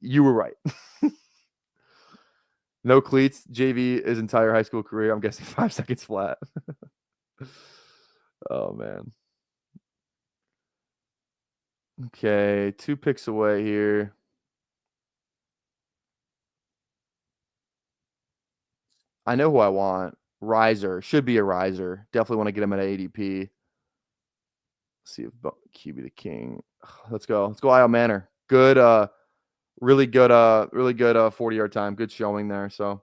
You were right. No cleats. JV his entire high school career. I'm guessing 5 seconds flat. Oh, man. Okay, 2 picks away here. I know who I want. Riser. Should be a riser. Definitely want to get him at ADP. Let's see if QB the King. Let's go. Let's go Isle Manor. Good, really good 40-yard time. Good showing there. So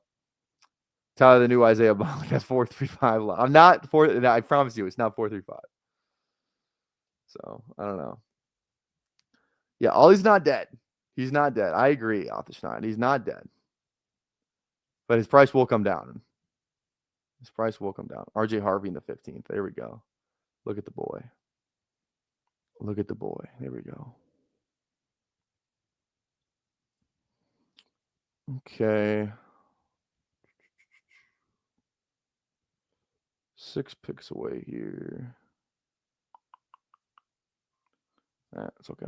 Tyler, the new Isaiah Bond has 4.35. I'm not I promise you, it's not 4.35. So I don't know. Yeah, Ollie's not dead. He's not dead. I agree, Althstein. He's not dead. But his price will come down. His price will come down. RJ Harvey in the 15th. There we go. Look at the boy. Look at the boy. There we go. Okay. 6 picks away here. It's okay.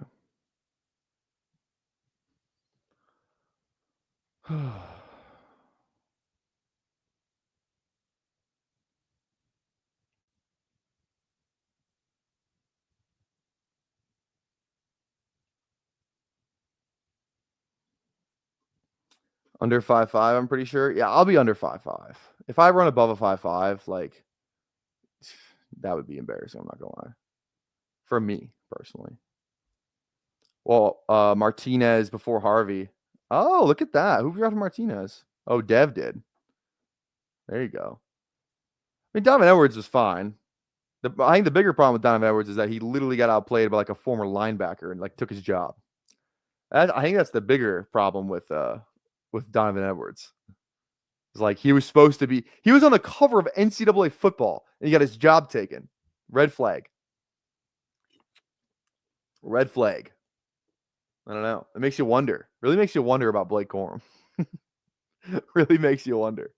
Under 5.5, I'm pretty sure. Yeah, I'll be under 5.5. If I run above a 5.5, like, that would be embarrassing. I'm not gonna lie. For me personally. Well, Martinez before Harvey. Oh, look at that. Who drafted Martinez? Oh, Dev did. There you go. I mean, Donovan Edwards was fine. I think the bigger problem with Donovan Edwards is that he literally got outplayed by like a former linebacker and like took his job. I think that's the bigger problem with Donovan Edwards. It's like he was on the cover of NCAA football and he got his job taken. Red flag. Red flag. I don't know. It makes you wonder. Really makes you wonder about Blake Corum. Really makes you wonder.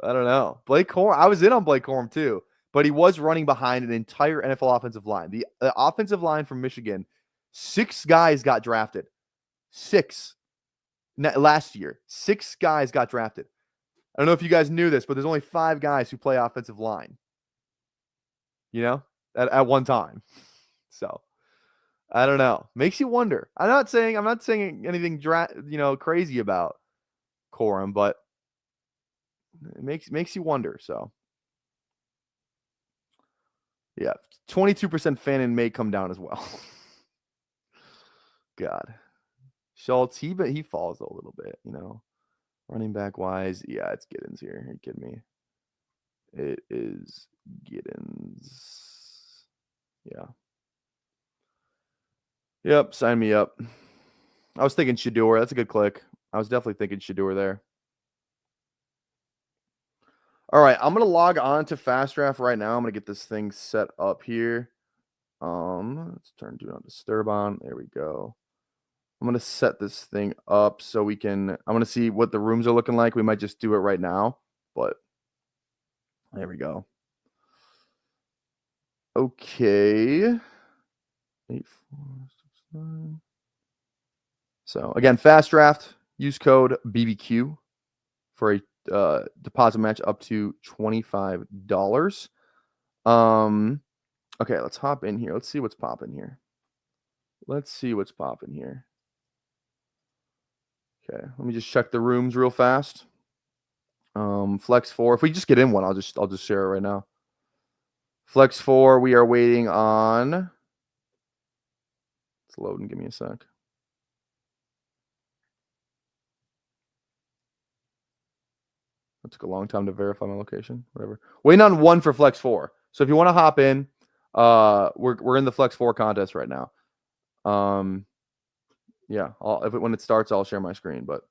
I don't know. Blake Corum, I was in on Blake Corum too, but he was running behind an entire NFL offensive line. The offensive line from Michigan, 6 guys got drafted. 6. Last year, 6 guys got drafted. I don't know if you guys knew this, but there's only 5 guys who play offensive line. At one time. So, I don't know. Makes you wonder. I'm not saying anything crazy about Corum, but it makes you wonder. So, yeah, 22% Fannin may come down as well. God, Schultz, he falls a little bit, running back wise. Yeah, it's Giddens here. Are you kidding me? It is Giddens. Yeah. Yep, sign me up. I was thinking Shador. That's a good click. I was definitely thinking Shador there. All right, I'm going to log on to Fast Draft right now. I'm going to get this thing set up here. Let's turn Do Not Disturb on. There we go. I'm going to set this thing up so I'm going to see what the rooms are looking like. We might just do it right now, but there we go. Okay. 8, 4, 6, 9. So again, Fast Draft, use code BBQ for a deposit match up to $25. Okay, let's hop in here. Let's see what's popping here. let's see what's popping here. Okay, let me just check the rooms real fast. Flex 4. If we just get in one, I'll just share it right now. Flex 4, we are waiting on. It's loading. Give me a sec. It took a long time to verify my location. Whatever. Waiting on one for Flex 4. So if you want to hop in, we're in the Flex 4 contest right now. Yeah, when it starts, I'll share my screen. But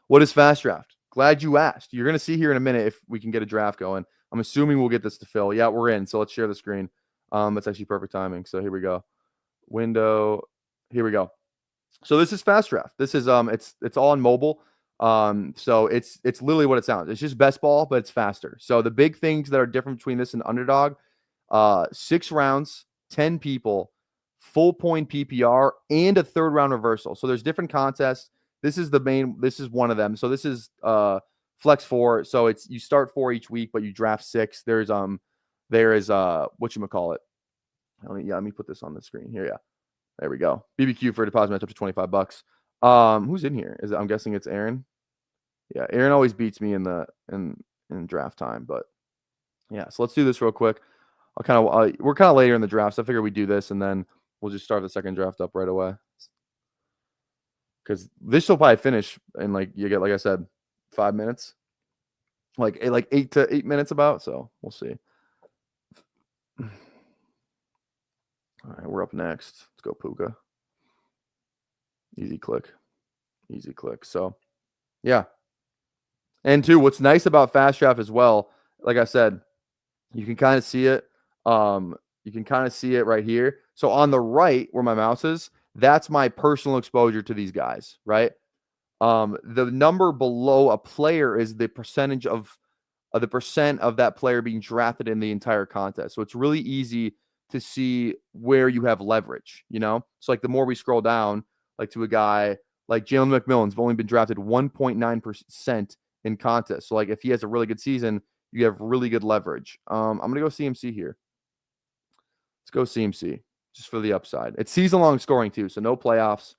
what is Fast Draft? Glad you asked. You're gonna see here in a minute if we can get a draft going. I'm assuming we'll get this to fill. Yeah, we're in. So let's share the screen. That's actually perfect timing. So here we go. Window. Here we go. So this is Fast Draft. This is it's all on mobile. So it's literally what it sounds. It's just best ball, but it's faster. So the big things that are different between this and Underdog, 6 rounds, 10 people, full point PPR, and a 3rd round reversal. So there's different contests. This is one of them. So this is Flex 4. So it's you start 4 each week, but you draft 6. There is whatchamacallit. Let me put this on the screen here. Yeah. There we go. BBQ for a deposit match up to $25. Who's in here? I'm guessing it's Aaron. Yeah, Aaron always beats me in draft time, but yeah. So let's do this real quick. We're kind of later in the draft, so I figure we do this and then we'll just start the second draft up right away. Because this will probably finish in like I said, 5 minutes, like 8 to 8 minutes about. So we'll see. All right, we're up next. Let's go Puka. Easy click. So, yeah. And two, what's nice about Fast Draft as well, like I said, you can kind of see it. You can kind of see it right here. So on the right where my mouse is, that's my personal exposure to these guys, right? The number below a player is the percentage of the percent of that player being drafted in the entire contest. So it's really easy to see where you have leverage, So like the more we scroll down, like to a guy like Jalen McMillan's only been drafted 1.9% in contests. So like if he has a really good season, you have really good leverage. I'm gonna go CMC here. Let's go CMC just for the upside. It's season-long scoring too, so no playoffs.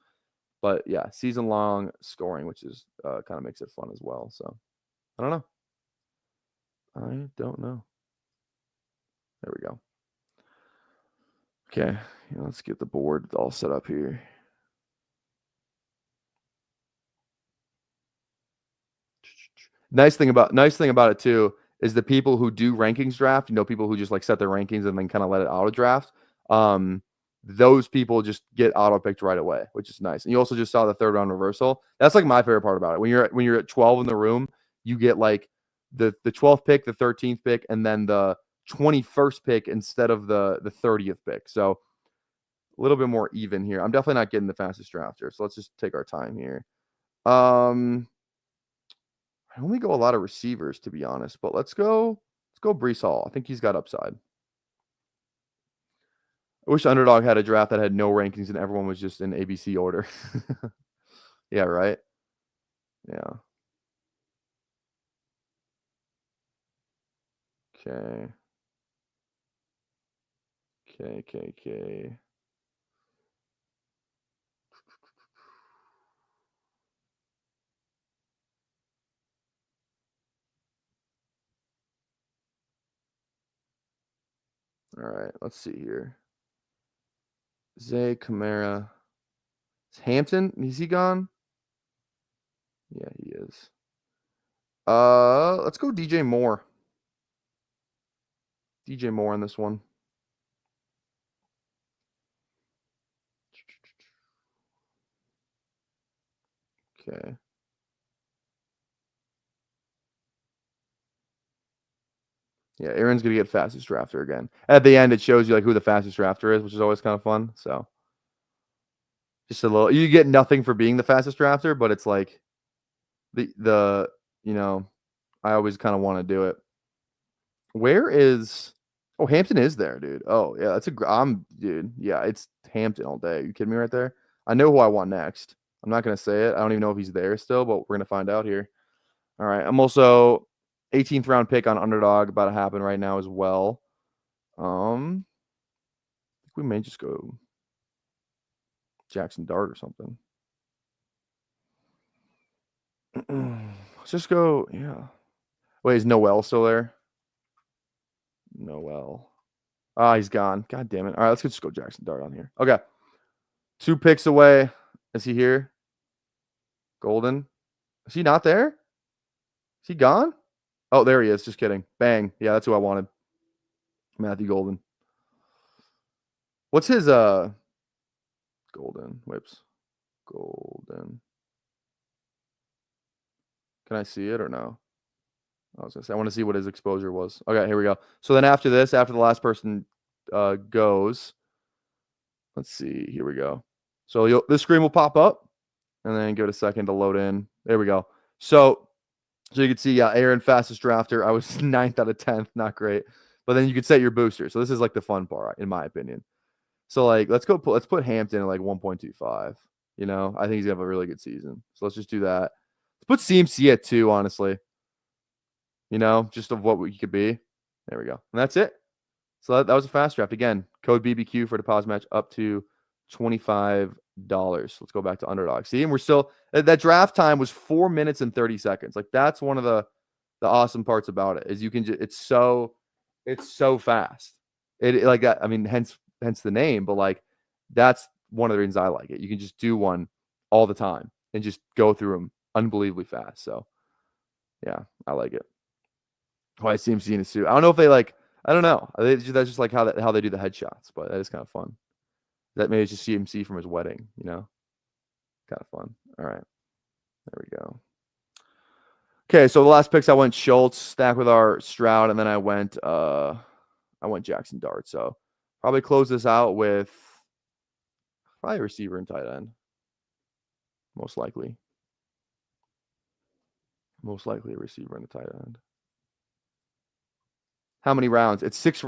But yeah, season-long scoring, which is kind of makes it fun as well. So I don't know. There we go. Okay, let's get the board all set up here. Nice thing about it too is the people who do rankings draft, people who just like set their rankings and then kind of let it auto draft. Those people just get auto picked right away, which is nice. And you also just saw the 3rd round reversal. That's like my favorite part about it. When you're at 12 in the room, you get like the 12th pick, the 13th pick, and then the 21st pick instead of the 30th pick. So a little bit more even here. I'm definitely not getting the fastest drafter. So let's just take our time here. I only go a lot of receivers, to be honest, but let's go Breece Hall. I think he's got upside. I wish Underdog had a draft that had no rankings and everyone was just in ABC order. Yeah, right? Yeah. Okay. All right, let's see here. Zay Kamara. Is Hampton? Is he gone? Yeah, he is. Let's go DJ Moore. DJ Moore on this one. Okay. Yeah, Aaron's gonna get fastest drafter again. At the end, it shows you like who the fastest drafter is, which is always kind of fun. So just a little, you get nothing for being the fastest drafter, but it's like the I always kind of want to do it. Where is? Oh, Hampton is there, dude. Oh yeah, dude. Yeah, it's Hampton all day. You kidding me right there? I know who I want next. I'm not gonna say it. I don't even know if he's there still, but we're gonna find out here. All right. I'm also 18th round pick on Underdog about to happen right now as well. I think we may just go. Jackson Dart or something. Let's just go. Yeah. Wait, is Noel still there? Noel. Ah, he's gone. God damn it. All right, let's just go Jackson Dart on here. Okay. 2 picks away. Is he here? Golden. Is he not there? Is he gone? Oh, there he is. Just kidding. Bang. Yeah, that's who I wanted. Matthew Golden. What's his Golden? Whips. Golden. Can I see it or no? I was gonna say I want to see what his exposure was. Okay, here we go. So then after this, after the last person goes, let's see. Here we go. So this screen will pop up, and then give it a second to load in. There we go. So you can see, yeah, Aaron, fastest drafter. I was 9th out of 10th, not great. But then you could set your booster. So this is like the fun part, in my opinion. So like, let's put Hampton at like 1.25. You know, I think he's gonna have a really good season. So let's just do that. Let's put CMC at 2, honestly. You know, just of what we could be. There we go. And that's it. So that was a fast draft. Again, code BBQ for deposit match up to $25. Let's go back to Underdog. See, and we're still, that draft time was 4 minutes and 30 seconds. Like, that's one of the awesome parts about it, is you can just, it's so fast. It like that. I mean, hence the name, but like, that's one of the reasons I like it. You can just do one all the time and just go through them unbelievably fast. So yeah, I like it. Oh, I see him in a suit. I don't know if they like, I don't know. That's just like how they do the headshots, but that is kind of fun. That maybe it's just CMC from his wedding, you know? Kind of fun. All right. There we go. Okay, so the last picks I went Schultz, stack with our Stroud, and then I went Jackson Dart. So probably close this out with probably a receiver and tight end. Most likely. Most likely a receiver and a tight end. How many rounds? It's 6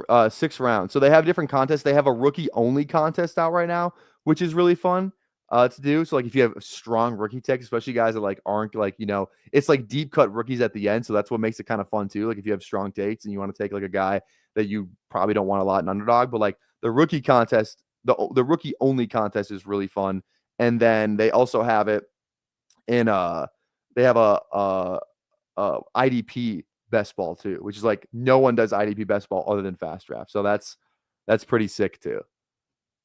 rounds. So they have different contests. They have a rookie only contest out right now, which is really fun to do. So like if you have a strong rookie tech, especially guys that like aren't like, you know, it's like deep cut rookies at the end. So that's what makes it kind of fun too. Like if you have strong takes and you want to take like a guy that you probably don't want a lot in Underdog, but like the rookie contest, the rookie only contest is really fun. And then they also have it in they have a IDP best ball too, which is like no one does IDP best ball other than fast draft. So that's pretty sick too.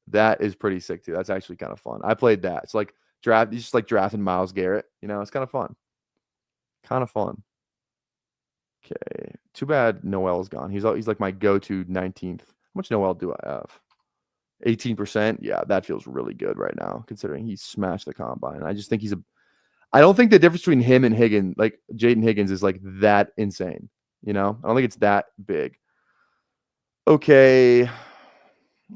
That is pretty sick too. That's actually kind of fun. I played that. It's like you just like drafting Myles Garrett. You know, it's kind of fun. Kind of fun. Okay. Too bad Noel's gone. He's like my go-to 19th. How much Noel do I have? 18%. Yeah, that feels really good right now, considering he smashed the combine. I just think I don't think the difference between him and Higgins, like Jaden Higgins, is like that insane. You know, I don't think it's that big. Okay.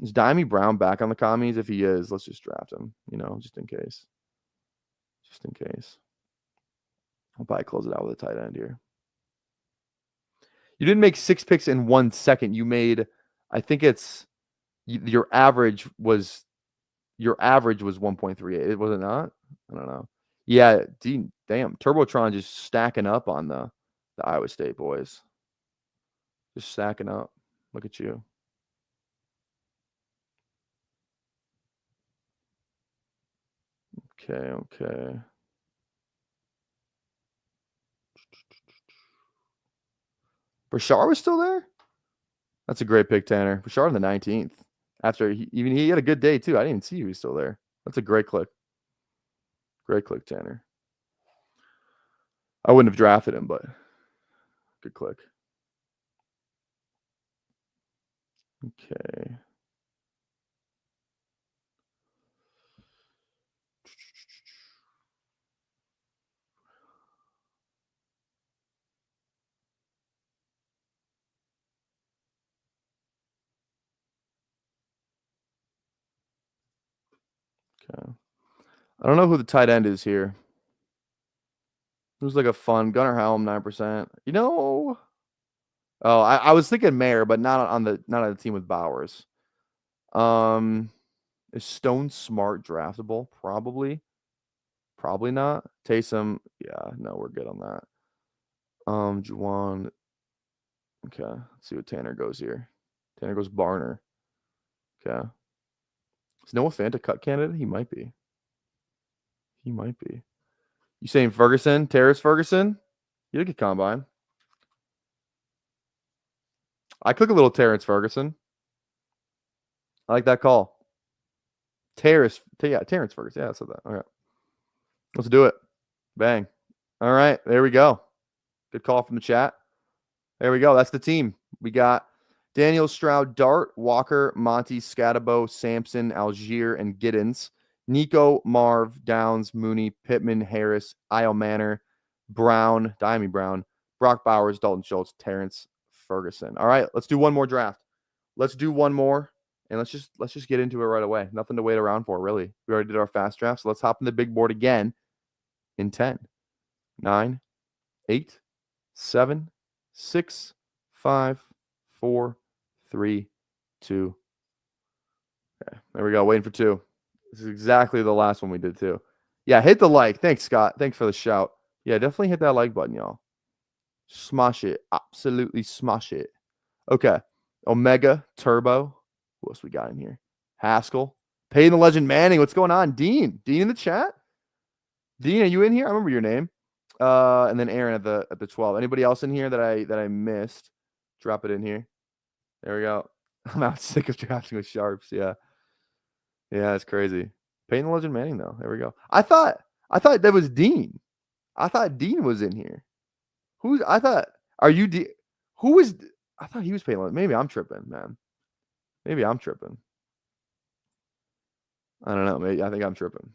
Is Dimey Brown back on the commies? If he is, let's just draft him, you know, just in case. Just in case. I'll probably close it out with a tight end here. You didn't make 6 picks in 1 second. You made, I think it's, your average was 1.38. It was it not? I don't know. Yeah, damn. Turbotron just stacking up on the Iowa State boys. Just stacking up. Look at you. Okay. Bashar was still there? That's a great pick, Tanner. Bashar on the 19th. After he had a good day too. I didn't even see he was still there. That's a great click. Great click, Tanner. I wouldn't have drafted him, but good click. Okay. Okay. I don't know who the tight end is here. Who's like a fun Gunnar Helm, 9%. You know, oh, I was thinking Mayer, but not on the team with Bowers. Is Stone Smart draftable? Probably. Probably not. Taysom, yeah, no, we're good on that. Juwan. Okay, let's see what Tanner goes here. Tanner goes Barner. Okay. Is Noah Fant a cut candidate? He might be. He might be. You saying Ferguson? Terrace Ferguson? You look at combine. I click a little Terrence Ferguson. I like that call. Terrence Ferguson. Yeah, I said that. Okay. Let's do it. Bang. All right. There we go. Good call from the chat. There we go. That's the team. We got Daniel Stroud, Dart, Walker, Monty, Scatabo, Sampson, Algier, and Giddens. Nico, Marv, Downs, Mooney, Pittman, Harris, Isle Manor, Brown, Diami Brown, Brock Bowers, Dalton Schultz, Terrence Ferguson. All right, let's do one more draft. Let's do one more, and let's just get into it right away. Nothing to wait around for, really. We already did our fast draft, so let's hop in the big board again in 10, 9, 8, 7, 6, 5, 4, 3, 2. Okay, there we go. Waiting for 2. This is exactly the last one we did too. Yeah, hit the like. Thanks, Scott. Thanks for the shout. Yeah, definitely hit that like button, y'all. Smash it. Absolutely smash it. Okay. Omega, Turbo. Who else we got in here? Haskell. Payne the Legend Manning. What's going on? Dean. Dean in the chat? Dean, are you in here? I remember your name. And then Aaron at the 12. Anybody else in here that I missed? Drop it in here. There we go. I'm out sick of drafting with sharps. Yeah. Yeah, it's crazy. Payne the Legend Manning, though. There we go. I thought that was Dean. I thought Dean was in here. Are you Dean? Who is, I thought he was Payne the Legend. Maybe I'm tripping, man. Maybe I'm tripping. I don't know. Maybe I think I'm tripping.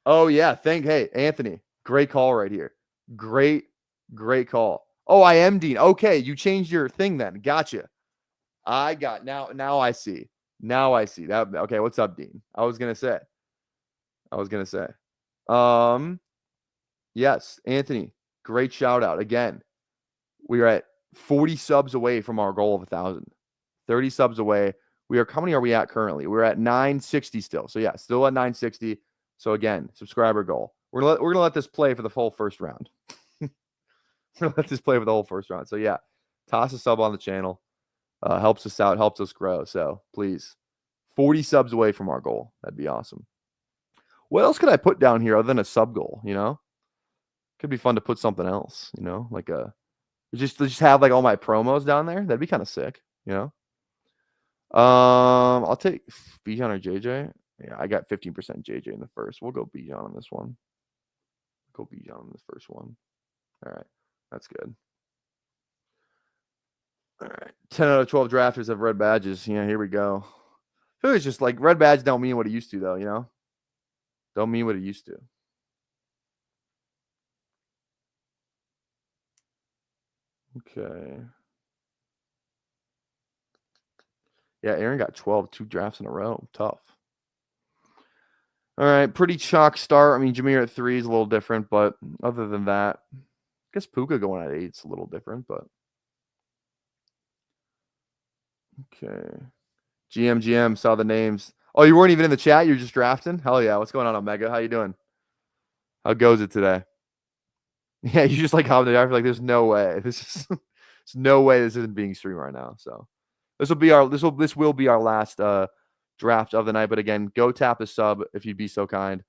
Oh, yeah. Hey, Anthony. Great call right here. Great call. Oh, I am Dean. Okay, you changed your thing then. Gotcha. Now I see. Now I see. That okay, what's up, Dean? I was gonna say. Yes, Anthony. Great shout out. Again, we are at 40 subs away from our goal of 1,000. 30 subs away. How many are we at currently? We're at 960 still. So yeah, still at 960. So again, subscriber goal. We're gonna let this play for the whole first round. We're gonna let this play for the whole first round. So yeah, toss a sub on the channel. Helps us out, helps us grow. So please, 40 subs away from our goal. That'd be awesome. What else could I put down here other than a sub goal? Could be fun to put something else. Like just have like all my promos down there. That'd be kind of sick. I'll take Bijan or JJ. Yeah, I got 15% JJ in the first. We'll go Bijan on this one. Go Bijan on this first one. All right, that's good. All right. 10 out of 12 drafters have red badges. Yeah, here we go. I feel like it's just like red badge don't mean what it used to, though, Don't mean what it used to. Okay. Yeah, Aaron got 12, 2 drafts in a row. Tough. All right, pretty chalk start. I mean, Jameer at 3 is a little different, but other than that, I guess Puka going at 8 is a little different, but okay. GM saw the names. Oh, you weren't even in the chat? You're just drafting? Hell yeah. What's going on, Omega? How you doing? How goes it today? Yeah, you just like commented. I feel like there's no way. There's no way this isn't being streamed right now. So this will be our last draft of the night. But again, go tap a sub if you'd be so kind.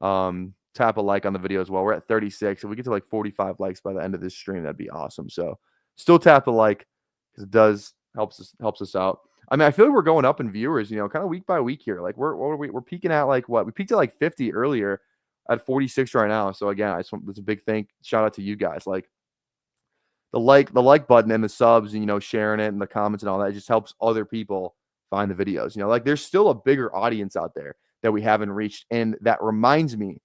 Tap a like on the video as well. We're at 36. If we get to like 45 likes by the end of this stream, that'd be awesome. So still tap the like because it helps us out. I mean, I feel like we're going up in viewers, kind of week by week here. Like we're peaking at like what? We peaked at like 50 earlier, at 46 right now. So again, it's a big shout out to you guys. Like the like button and the subs and sharing it and the comments and all that, it just helps other people find the videos. Like there's still a bigger audience out there that we haven't reached. And that reminds me,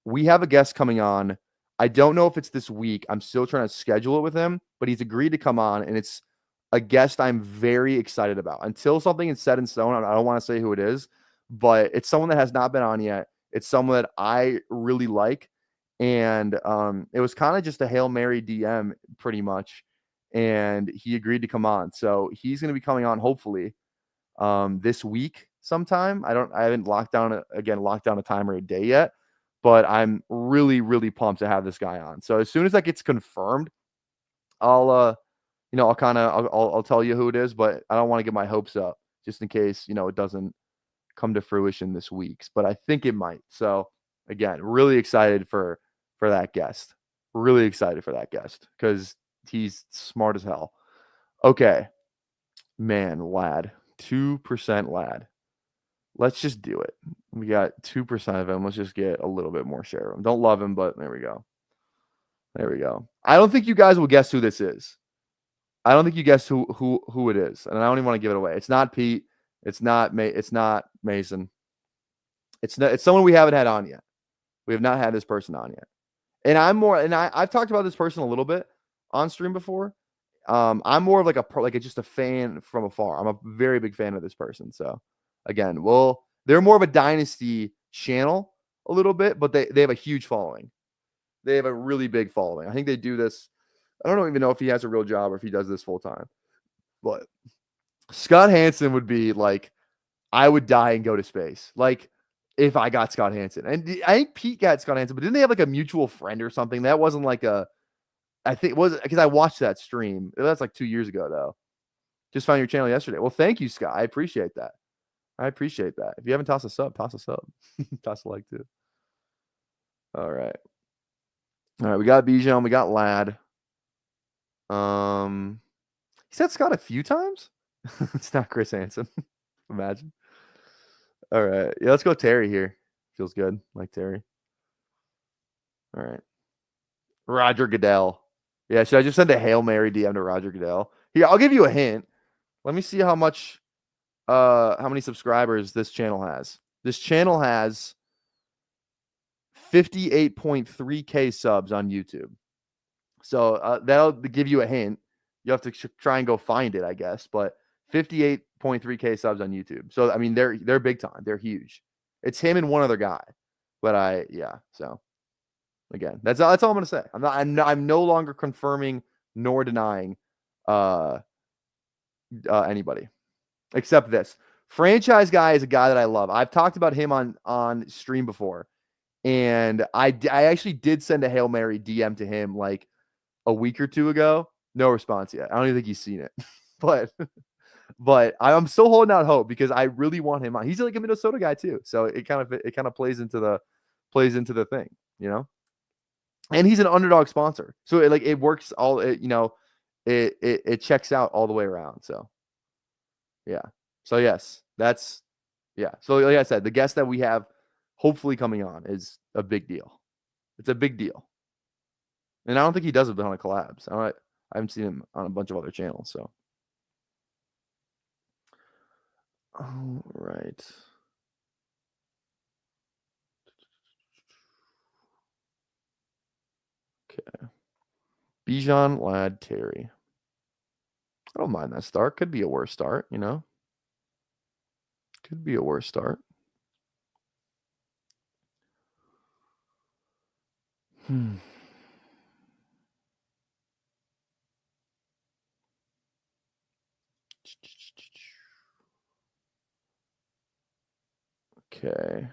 we have a guest coming on. I don't know if it's this week. I'm still trying to schedule it with him, but he's agreed to come on, and it's a guest I'm very excited about. Until something is set in stone, I don't want to say who it is, but it's someone that has not been on yet. It's someone that I really like, and it was kind of just a Hail Mary DM pretty much, and he agreed to come on. So he's going to be coming on hopefully this week sometime. I haven't locked down a time or a day yet, but I'm really, really pumped to have this guy on. So as soon as that gets confirmed, I'll I'll tell you who it is, but I don't want to get my hopes up just in case, it doesn't come to fruition this week. But I think it might. So again, really excited for that guest. Really excited for that guest because he's smart as hell. Okay. Man, lad. 2% lad. Let's just do it. We got 2% of him. Let's just get a little bit more share of him. Don't love him, but there we go. There we go. I don't think you guys will guess who this is. I don't think you guess who it is, and I don't even want to give it away. It's not Pete. It's not Mason. It's someone we haven't had on yet. We have not had this person on yet. And I've talked about this person a little bit on stream before. I'm more of just a fan from afar. I'm a very big fan of this person. So again, they're more of a dynasty channel a little bit, but they have a huge following. They have a really big following. I think they do this. I don't even know if he has a real job or if he does this full time. But Scott Hansen would be like, I would die and go to space. Like if I got Scott Hansen. And I think Pete got Scott Hansen, but didn't they have like a mutual friend or something? That wasn't like I think it was because I watched that stream. That's like 2 years ago though. Just found your channel yesterday. Well, thank you, Scott. I appreciate that. If you haven't tossed a sub, toss a sub. Toss a like too. All right. We got Bijan. We got Lad. He said Scott a few times. It's not Chris Hansen. Imagine. All right. Yeah, let's go Terry here. Feels good. Like Terry. All right. Roger Goodell. Yeah, should I just send a Hail Mary DM to Roger Goodell? Here, I'll give you a hint. Let me see how many subscribers this channel has. This channel has 58.3K subs on YouTube. So that'll give you a hint. You have to try and go find it, I guess. But 58.3K subs on YouTube. So I mean, they're big time. They're huge. It's him and one other guy. But so again, that's all I'm gonna say. I'm no longer confirming nor denying anybody except this. Franchise guy is a guy that I love. I've talked about him on stream before. And I actually did send a Hail Mary DM to him like a week or two ago. No response yet. I don't even think he's seen it. but I'm still holding out hope because I really want him on. He's like a Minnesota guy too. So it kind of plays into the thing, And he's an Underdog sponsor. So it works all it checks out all the way around. So yeah. So yes, So like I said, the guest that we have hopefully coming on is a big deal. It's a big deal. And I don't think he does it on a collabs. I haven't seen him on a bunch of other channels. So, all right. Okay. Bijan, Lad, Terry. I don't mind that start. Could be a worse start, Could be a worse start. Okay.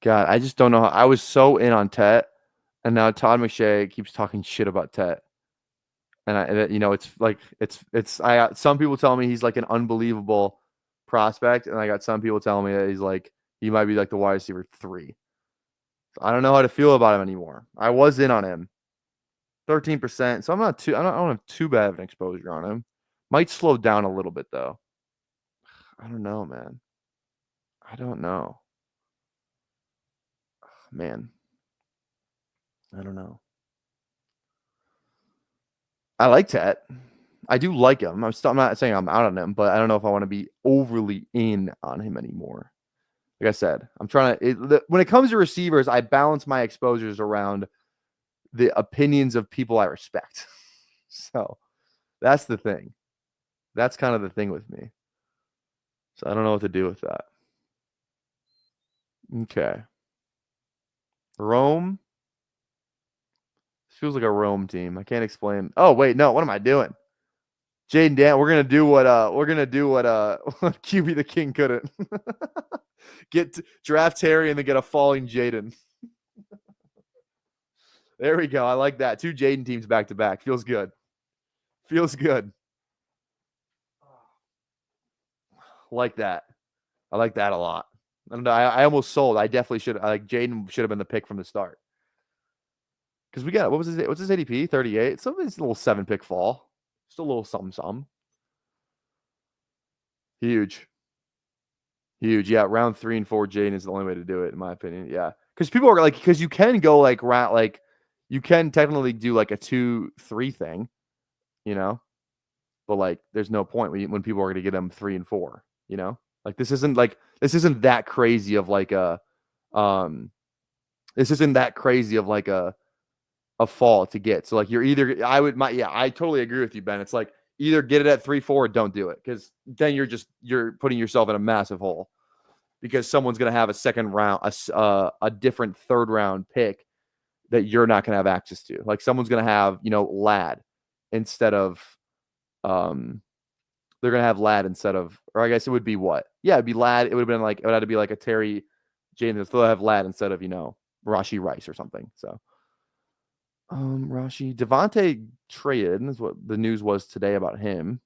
God, I just don't know how. I was so in on Tet, and now Todd McShay keeps talking shit about Tet. And it's some people tell me he's like an unbelievable prospect, and I got some people telling me that he might be like the wide receiver 3. I don't know how to feel about him anymore. I was in on him, 13%, so I don't have too bad of an exposure on him. Might slow down a little bit though. I don't know, man. I don't know. Man, I don't know. I like Tet. I do like him. I'm not saying I'm out on him, but I don't know if I want to be overly in on him anymore. Like I said, I'm trying to. When it comes to receivers, I balance my exposures around the opinions of people I respect. So that's the thing. That's kind of the thing with me. So I don't know what to do with that. Okay. Rome. This feels like a Rome team. I can't explain. Oh wait, no. What am I doing? Jaden Dan, we're gonna do what QB the King couldn't. Draft Terry and then get a falling Jaden. There we go. I like that. 2 Jaden teams back to back. Feels good. Feels good. Like that. I like that a lot. I don't know. I almost sold. I definitely should. Like Jaden should have been the pick from the start. Because we got what's his ADP? 38. Something's a little 7-pick fall. Just a little something. Huge. Huge. Yeah, round 3 and 4, Jaden is the only way to do it, in my opinion. Yeah. Because people are like, because you can go like round, like you can technically do like a 2-3 thing, you know, but like there's no point when people are going to get them 3 and 4, you know, like this isn't that crazy of like um this isn't that crazy of like a fall to get. So like you're either I totally agree with you, Ben. It's like either get it at 3-4 or don't do it, because then you're putting yourself in a massive hole, because someone's going to have a second round, a different third round pick that you're not going to have access to. Like someone's going to have, Lad instead of, they're going to have Lad instead of, or I guess it would be what? Yeah, it'd be Lad. It would have been like, it would have to be like a Terry James. They'll have Lad instead of, Rashi Rice or something. So, Rashi, Devontae traded is what the news was today about him.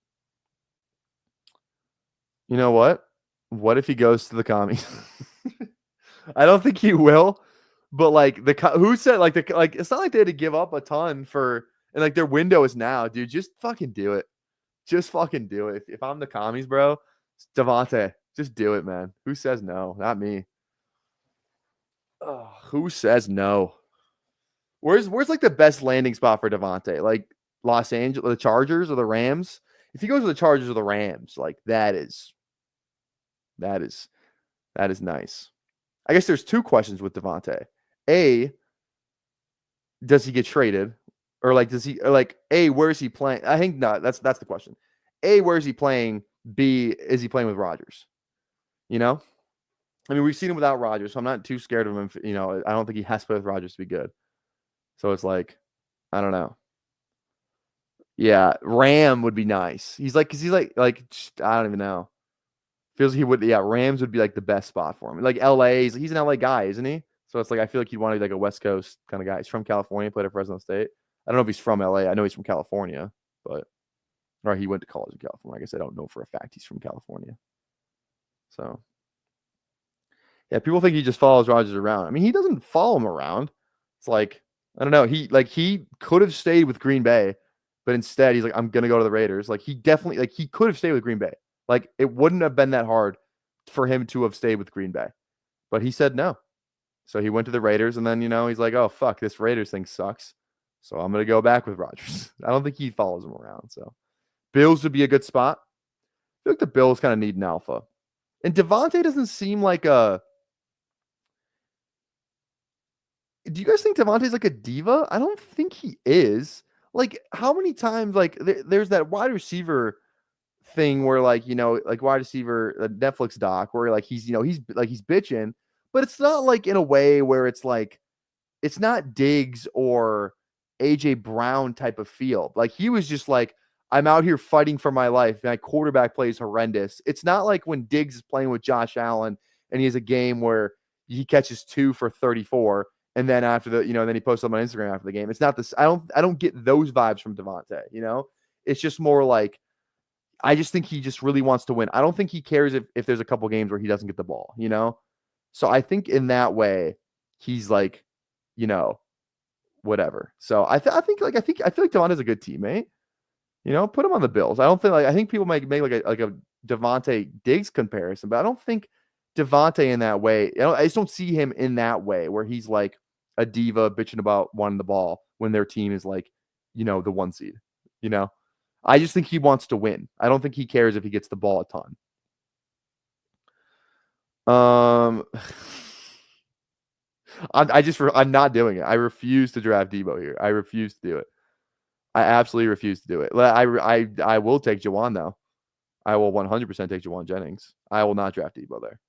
You know what? What if he goes to the commies? I don't think he will, but like who said like it's not like they had to give up a ton for, and like their window is now, dude. Just fucking do it. Just fucking do it. If I'm the commies, bro, Devontae, just do it, man. Who says no? Not me. Who says no? Where's like the best landing spot for Devontae? Like Los Angeles, the Chargers or the Rams? If he goes to the Chargers or the Rams, like that is nice. I guess there's two questions with Devontae. A, does he get traded? Or like does he, or like A, where is he playing? I think not. That's the question. A, where is he playing? B, is he playing with Rodgers? You know? I mean, we've seen him without Rodgers, so I'm not too scared of him. I don't think he has to play with Rodgers to be good. So it's like, I don't know. Yeah, Ram would be nice. He's like, because he's like, I don't even know. Feels like he would. Yeah, Rams would be like the best spot for him. Like LA, he's an LA guy, isn't he? So it's like I feel like he'd want to be like a West Coast kind of guy. He's from California, played at Fresno State. I don't know if he's from LA. I know he's from California, but or he went to college in California. I guess I don't know for a fact he's from California. So yeah, people think he just follows Rodgers around. I mean, he doesn't follow him around. It's like I don't know. He could have stayed with Green Bay, but instead he's like, I'm gonna go to the Raiders. Like he definitely he could have stayed with Green Bay. Like it wouldn't have been that hard for him to have stayed with Green Bay, but he said no. So he went to the Raiders, and then he's like, oh fuck, this Raiders thing sucks. So I'm gonna go back with Rodgers. I don't think he follows him around. So Bills would be a good spot. I feel like the Bills kind of need an alpha, and Devontae doesn't seem like a. Do you guys think Devontae's like a diva? I don't think he is. Like, how many times, like, there's that wide receiver thing where, like, like wide receiver, Netflix doc, where, like, he's bitching, but it's not, like, in a way where it's, like, it's not Diggs or A.J. Brown type of feel. Like, he was just, like, I'm out here fighting for my life, my quarterback plays horrendous. It's not like when Diggs is playing with Josh Allen, and he has a game where he catches 2 for 34, and then after then he posts them on Instagram after the game. It's not this. I don't get those vibes from Devontae. It's just more like I just think he just really wants to win. I don't think he cares if there's a couple games where he doesn't get the ball. So I think in that way he's like, whatever. So I feel like Devontae's a good teammate. Put him on the Bills. I think people might make like a Devontae Diggs comparison, but I don't think Devontae in that way. I just don't see him in that way where he's like a diva bitching about wanting the ball when their team is like, the 1 seed. I just think he wants to win. I don't think he cares if he gets the ball a ton. I'm not doing it. I refuse to draft Debo here. I refuse to do it. I absolutely refuse to do it. I will take Jawan though. I will 100% take Jawan Jennings. I will not draft Debo there.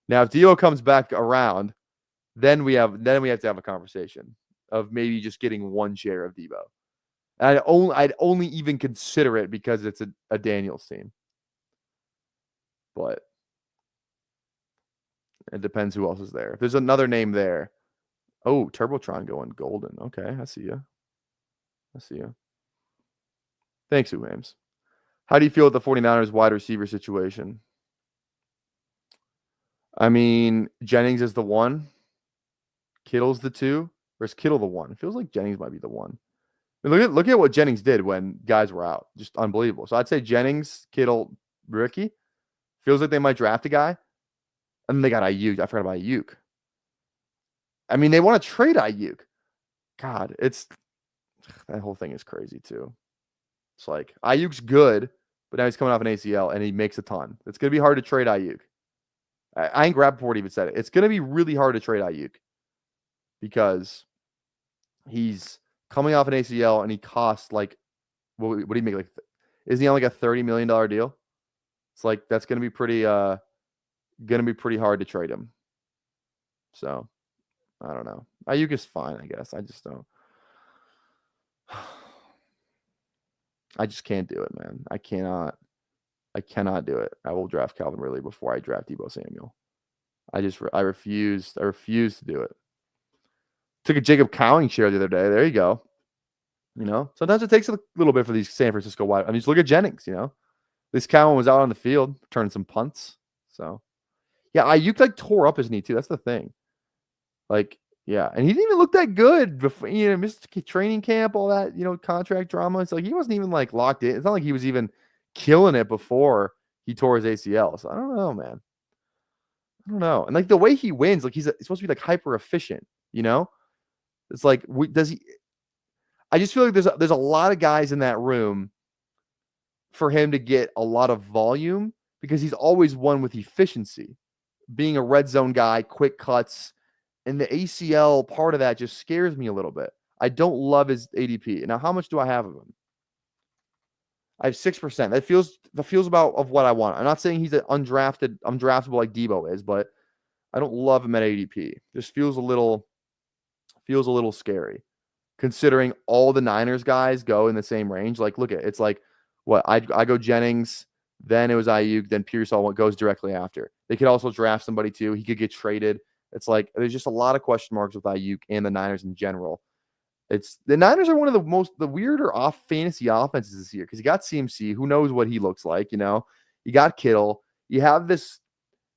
Now, if Debo comes back around, then we have to have a conversation of maybe just getting 1 share of Debo. I'd only even consider it because it's a Daniels team. But it depends who else is there. If there's another name there. Oh, Turbotron going golden. Okay, I see you. Thanks, Uhames. How do you feel with the 49ers wide receiver situation? I mean, Jennings is the one. Kittle's the two. Or is Kittle the one? It feels like Jennings might be the one. I mean, look at what Jennings did when guys were out. Just unbelievable. So I'd say Jennings, Kittle, Ricky. Feels like they might draft a guy. And then they got Ayuk. I forgot about Ayuk. I mean, they want to trade Ayuk. God, that whole thing is crazy too. It's like Ayuk's good, but now he's coming off an ACL and he makes a ton. It's going to be hard to trade Ayuk. I think Rappaport even said it. It's going to be really hard to trade Ayuk because he's coming off an ACL and he costs like, what do you make? Like, isn't he on like a $30 million deal? It's like, that's going to be pretty hard to trade him. So I don't know. Ayuk is fine, I guess. I just don't. I just can't do it, man. I cannot do it. I will draft Calvin Ridley before I draft Deebo Samuel. I refuse to do it. Took a Jacob Cowing share the other day. There you go. You know, sometimes it takes a little bit for these San Francisco wide. I mean, just look at Jennings, you know. This Cowan was out on the field, turning some punts. So, yeah, Ayuk like tore up his knee too. That's the thing. Like, yeah, and he didn't even look that good before, you know, missed training camp, all that, you know, contract drama. It's like he wasn't even like locked in. It's not like he was even killing it before he tore his ACL. So I don't know, man. I don't know. And like the way he wins, like he's supposed to be like hyper efficient, you know? It's like, does he? I just feel like there's a lot of guys in that room for him to get a lot of volume because he's always won with efficiency, being a red zone guy, quick cuts, and the ACL part of that just scares me a little bit. I don't love his ADP. Now, how much do I have of him? I have 6%. That feels about of what I want. I'm not saying he's an undraftable like Deebo is, but I don't love him at ADP. Just feels a little scary, considering all the Niners guys go in the same range. Like, look at it's like what I go Jennings, then it was Ayuk, then Pearsall what goes directly after. They could also draft somebody too. He could get traded. It's like there's just a lot of question marks with Ayuk and the Niners in general. It's the Niners are one of the weirder off fantasy offenses this year because you got CMC, who knows what he looks like, you know. You got Kittle. You have this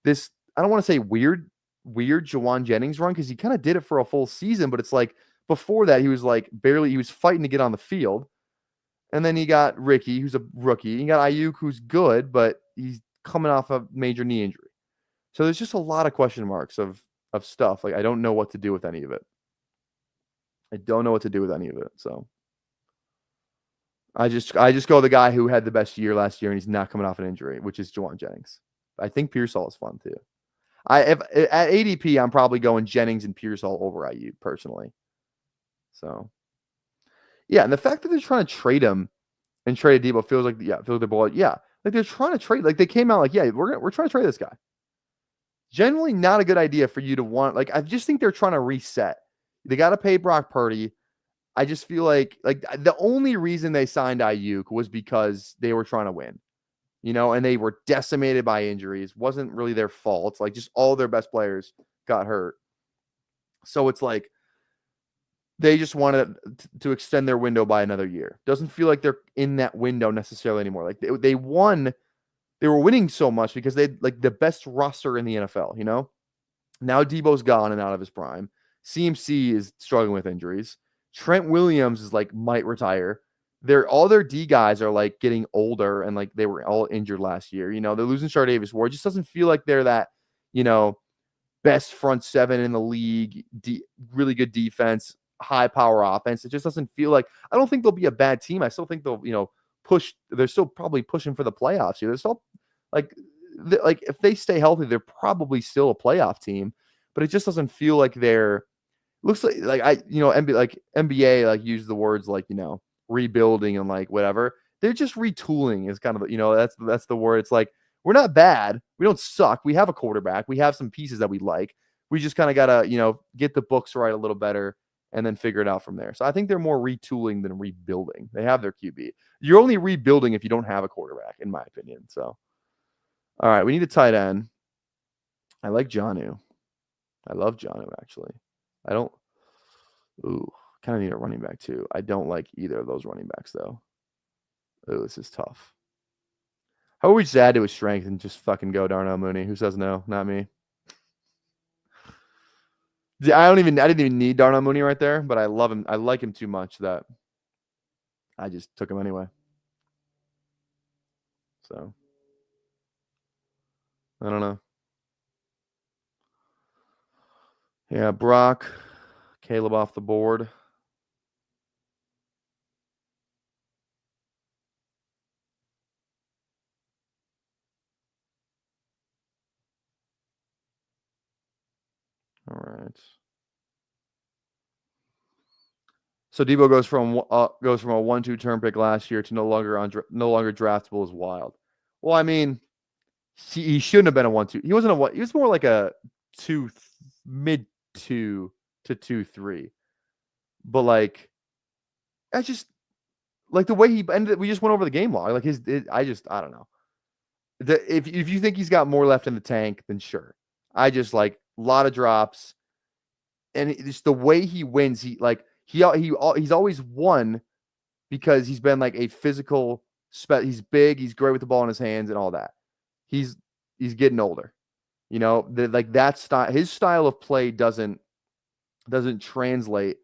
I don't want to say weird Jawan Jennings run because he kind of did it for a full season, but it's like before that he was like he was fighting to get on the field. And then you got Ricky, who's a rookie. You got Ayuk, who's good, but he's coming off a major knee injury. So there's just a lot of question marks of stuff. Like I don't know what to do with any of it. So I just go the guy who had the best year last year and he's not coming off an injury, which is Jawan Jennings. I think Pearsall is fun too. If at ADP, I'm probably going Jennings and Pearsall over Ayuk personally. So yeah, and the fact that they're trying to trade him and trade Deebo feels like they're both like they're trying to trade. Like they came out like we're trying to trade this guy. Generally, not a good idea for you to want. Like I just think they're trying to reset. They got to pay Brock Purdy. I just feel like the only reason they signed Ayuk was because they were trying to win, you know, and they were decimated by injuries. Wasn't really their fault. Like just all their best players got hurt. So it's like they just wanted to extend their window by another year. Doesn't feel like they're in that window necessarily anymore. Like they won, they were winning so much because they had like the best roster in the NFL, you know? Now Debo's gone and out of his prime. CMC is struggling with injuries. Trent Williams is like might retire. All their D guys are like getting older and like they were all injured last year. You know, they're losing Davis Ward. It just doesn't feel like they're that, you know, best front seven in the league, really good defense, high power offense. It just doesn't feel like I don't think they'll be a bad team. I still think they'll, you know, push. They're still probably pushing for the playoffs here. They're still like if they stay healthy, they're probably still a playoff team. But it just doesn't feel like they're looks like NBA like use the words like, you know, rebuilding and like whatever. They're just retooling is kind of, you know, that's the word. It's like we're not bad. We don't suck. We have a quarterback. We have some pieces that we like. We just kind of got to, you know, get the books right a little better and then figure it out from there. So I think they're more retooling than rebuilding. They have their QB. You're only rebuilding if you don't have a quarterback, in my opinion. So, all right, we need a tight end. I like Jonnu. I love Jonnu, actually. I don't. Ooh, kind of need a running back, too. I don't like either of those running backs, though. Oh, this is tough. How would we just add to his strength and just fucking go Darnell Mooney? Who says no? Not me. I didn't even need Darnell Mooney right there, but I love him. I like him too much that I just took him anyway. So I don't know. Yeah, Brock, Caleb off the board. All right. So Debo goes from a 1-2 turn pick last year to no longer draftable is wild. Well, I mean, he shouldn't have been a 1-2. He wasn't a one. He was more like a mid 2 to 2-3. But like, I just like the way he ended. We just went over the game log. Like I don't know. If you think he's got more left in the tank, then sure. I just like a lot of drops, and just the way he wins. He's always won because he's been like a physical. He's big. He's great with the ball in his hands and all that. He's getting older. You know, like that style. His style of play doesn't translate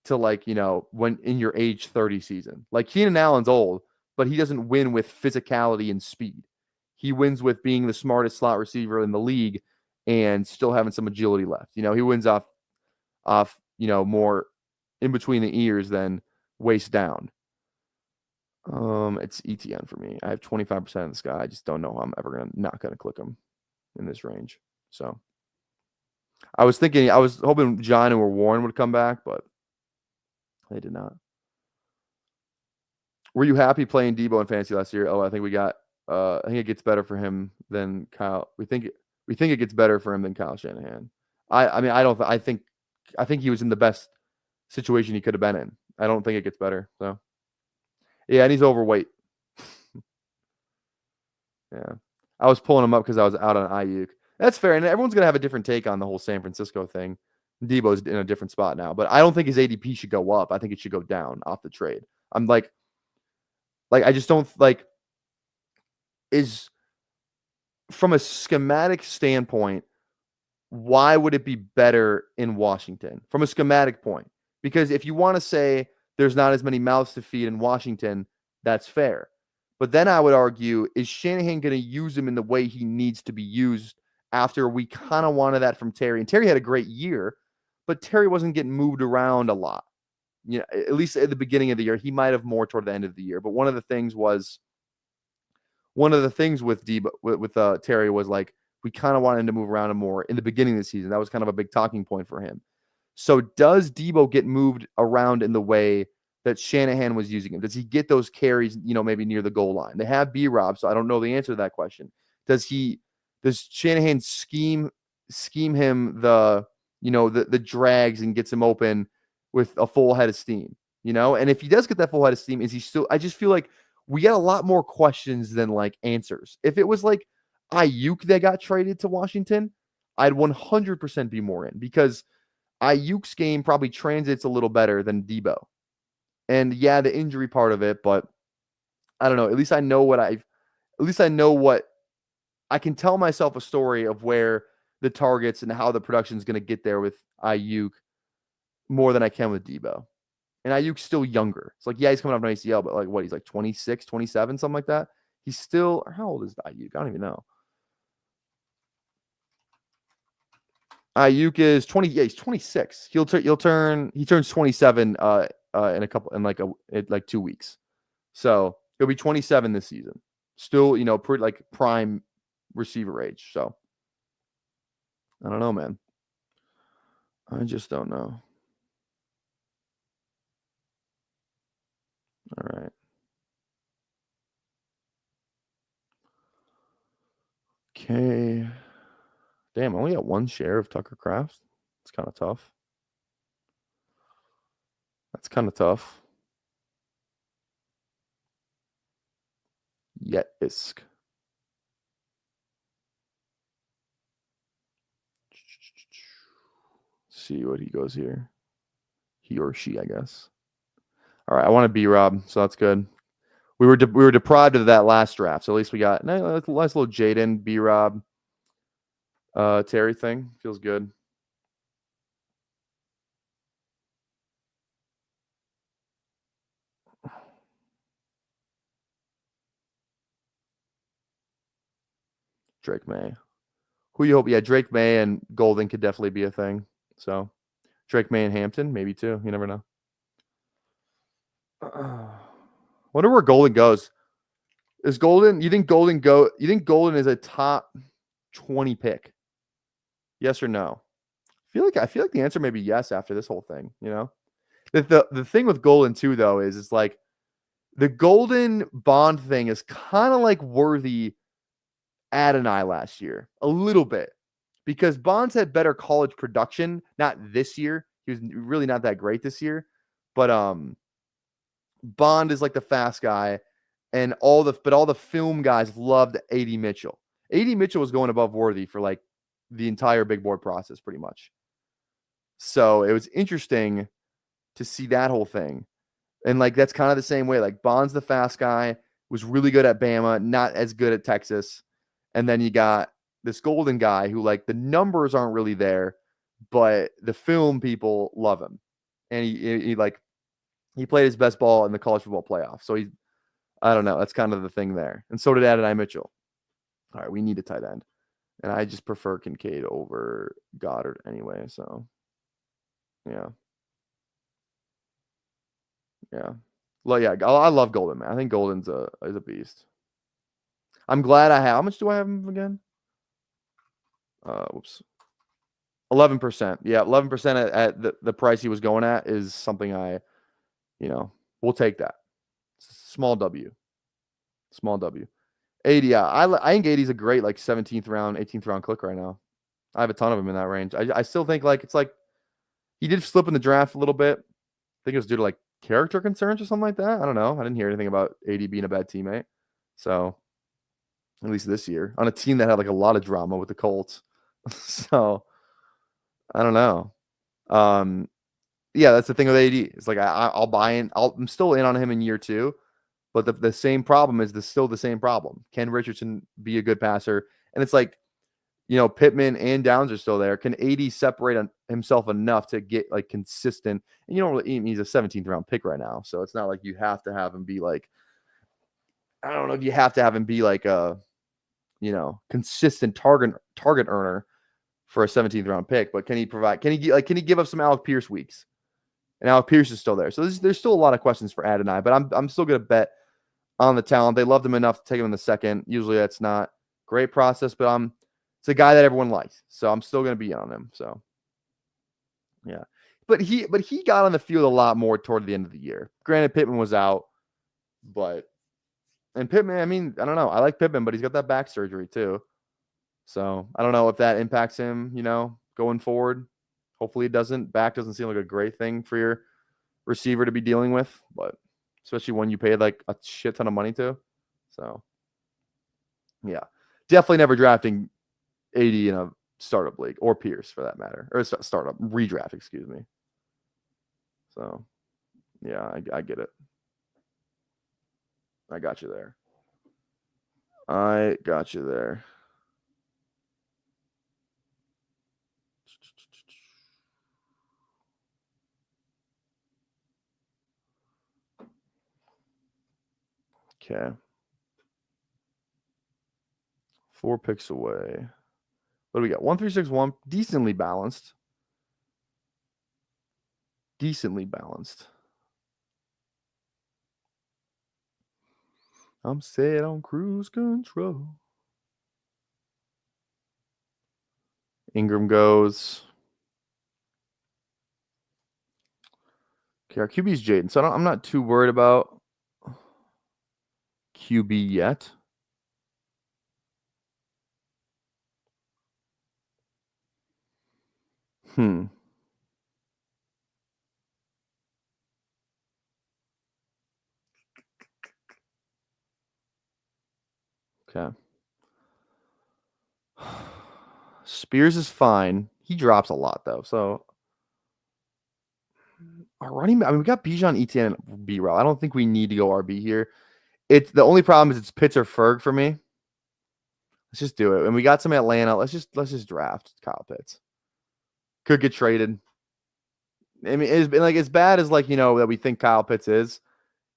to like, you know, when in your age 30 season. Like Keenan Allen's old, but he doesn't win with physicality and speed. He wins with being the smartest slot receiver in the league and still having some agility left. You know, he wins off, you know, more in between the ears than waist down. It's ETN for me. I have 25% of this guy. I just don't know how I'm ever not gonna click him in this range. So I was hoping John or Warren would come back, but they did not. Were you happy playing Debo in fantasy last year? Oh, I think I think it gets better for him than Kyle. We think it gets better for him than Kyle Shanahan. I think he was in the best situation he could have been in. I don't think it gets better. So yeah, and he's overweight. Yeah. I was pulling him up because I was out on Ayuk. That's fair. And everyone's gonna have a different take on the whole San Francisco thing. Debo's in a different spot now, but I don't think his ADP should go up. I think it should go down off the trade. I'm like I just don't like is from a schematic standpoint, why would it be better in Washington from a schematic point? Because if you want to say there's not as many mouths to feed in Washington, that's fair. But then I would argue, is Shanahan going to use him in the way he needs to be used after we kind of wanted that from Terry? And Terry had a great year, but Terry wasn't getting moved around a lot. You know, at least at the beginning of the year. He might have more toward the end of the year. But one of the things with Debo, with Terry was like, we kind of wanted him to move around more in the beginning of the season. That was kind of a big talking point for him. So does Debo get moved around in the way that Shanahan was using him? Does he get those carries, you know, maybe near the goal line? They have B-Rob, so I don't know the answer to that question. Does Shanahan scheme him the drags and gets him open with a full head of steam, you know? And if he does get that full head of steam, is he still, I just feel like we get a lot more questions than like answers. If it was like Ayuk that got traded to Washington, I'd 100% be more in because Ayuk's game probably translates a little better than Debo. And yeah, the injury part of it, but I don't know. At least I know what I can tell myself a story of where the targets and how the production is going to get there with Ayuk more than I can with Debo. And Ayuk's still younger. It's like, yeah, he's coming off an ACL, but like what? He's like 26, 27, something like that. He's still, how old is Ayuk? I don't even know. Ayuk is 20. Yeah, he's 26. He turns 27 in like 2 weeks. So he'll be 27 this season. Still, you know, pretty like prime receiver age. So I don't know, man. I just don't know. All right. Okay. Damn, I only got one share of Tucker Craft. It's kind of tough. That's kind of tough. Yet Isk. See what he goes here. He or she, I guess. All right, I want to B-Rob, so that's good. We were deprived of that last draft, so at least we got a nice little Jaden, B-Rob, Terry thing. Feels good. Drake May. Who you hope? Yeah, Drake May and Golden could definitely be a thing. So Drake May and Hampton, maybe too. You never know. Wonder where Golden goes. Is Golden? You think Golden is a top 20 pick? Yes or no? I feel like the answer may be yes after this whole thing. You know, the thing with Golden too though is it's like the Golden Bond thing is kind of like Worthy Adonai last year a little bit because Bonds had better college production. Not this year. He was really not that great this year, but Bond is like the fast guy, and all the film guys loved AD Mitchell. AD Mitchell was going above Worthy for like the entire big board process, pretty much. So it was interesting to see that whole thing, and like that's kind of the same way. Like Bond's the fast guy, was really good at Bama, not as good at Texas, and then you got this Golden guy who like the numbers aren't really there, but the film people love him, and he played his best ball in the college football playoff. So I don't know. That's kind of the thing there. And so did Adonai Mitchell. All right, we need a tight end. And I just prefer Kincaid over Goddard anyway. So, yeah. Yeah. Well, yeah, I love Golden, man. I think Golden's is a beast. I'm glad I have. How much do I have him again? Whoops. 11%. Yeah, 11% at the price he was going at is something we'll take that. Small W. Small W. 80, yeah. I think 80 is a great like 17th round, 18th round click right now. I have a ton of them in that range. I still think like it's like he did slip in the draft a little bit. I think it was due to like character concerns or something like that. I don't know. I didn't hear anything about 80 being a bad teammate. So at least this year on a team that had like a lot of drama with the Colts. So I don't know. Yeah, that's the thing with AD. It's like I'll buy in. I'm still in on him in year 2. But the same problem is still the same problem. Can Richardson be a good passer? And it's like, Pittman and Downs are still there. Can AD separate himself enough to get like consistent? And you don't really, he's a 17th round pick right now. So it's not like you have to have him be like, I don't know if you have to have him be like a, consistent target earner for a 17th round pick. But can he give up some Alec Pierce weeks? And Alec Pierce is still there. So there's still a lot of questions for Adonai, but I'm still going to bet on the talent. They loved him enough to take him in the second. Usually that's not great process, but it's a guy that everyone likes. So I'm still going to be on him. So yeah. But he got on the field a lot more toward the end of the year. Granted, Pittman was out, and Pittman, I mean, I don't know. I like Pittman, but he's got that back surgery too. So I don't know if that impacts him, going forward. Hopefully it doesn't. Back doesn't seem like a great thing for your receiver to be dealing with, but especially when you paid like a shit ton of money to. So, yeah. Definitely never drafting 80 in a startup league or Pierce for that matter. Or startup redraft, excuse me. So, yeah, I get it. I got you there. Okay. 4 picks away. What do we got? 1, 3, 6, 1. Decently balanced. I'm set on cruise control. Ingram goes. Okay, our QB is Jaden. So I'm not too worried about QB yet. Okay. Spears is fine. He drops a lot though. So our running back, I mean, we got Bijan, Etienne, and B-Rob. I don't think we need to go RB here. It's the only problem is it's Pitts or Ferg for me. Let's just do it. And we got some Atlanta. Let's just draft Kyle Pitts. Could get traded. I mean, it's been like as bad as like, that we think Kyle Pitts is.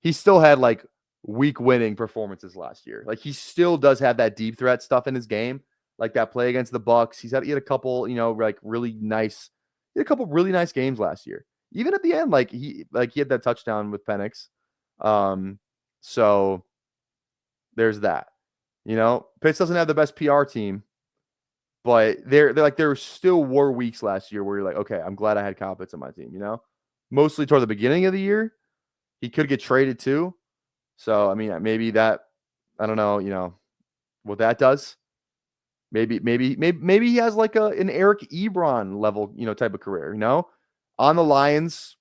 He still had like week winning performances last year. Like he still does have that deep threat stuff in his game, like that play against the Bucks. He had a couple, like really nice. He had a couple really nice games last year. Even at the end, like he had that touchdown with Penix. So there's that. Pitts doesn't have the best PR team, but there still were weeks last year where you're like, okay, I'm glad I had Kyle Pitts on my team. Mostly toward the beginning of the year, he could get traded too. So I mean, maybe that, I don't know, what that does. Maybe he has like an Eric Ebron level, type of career. On the Lions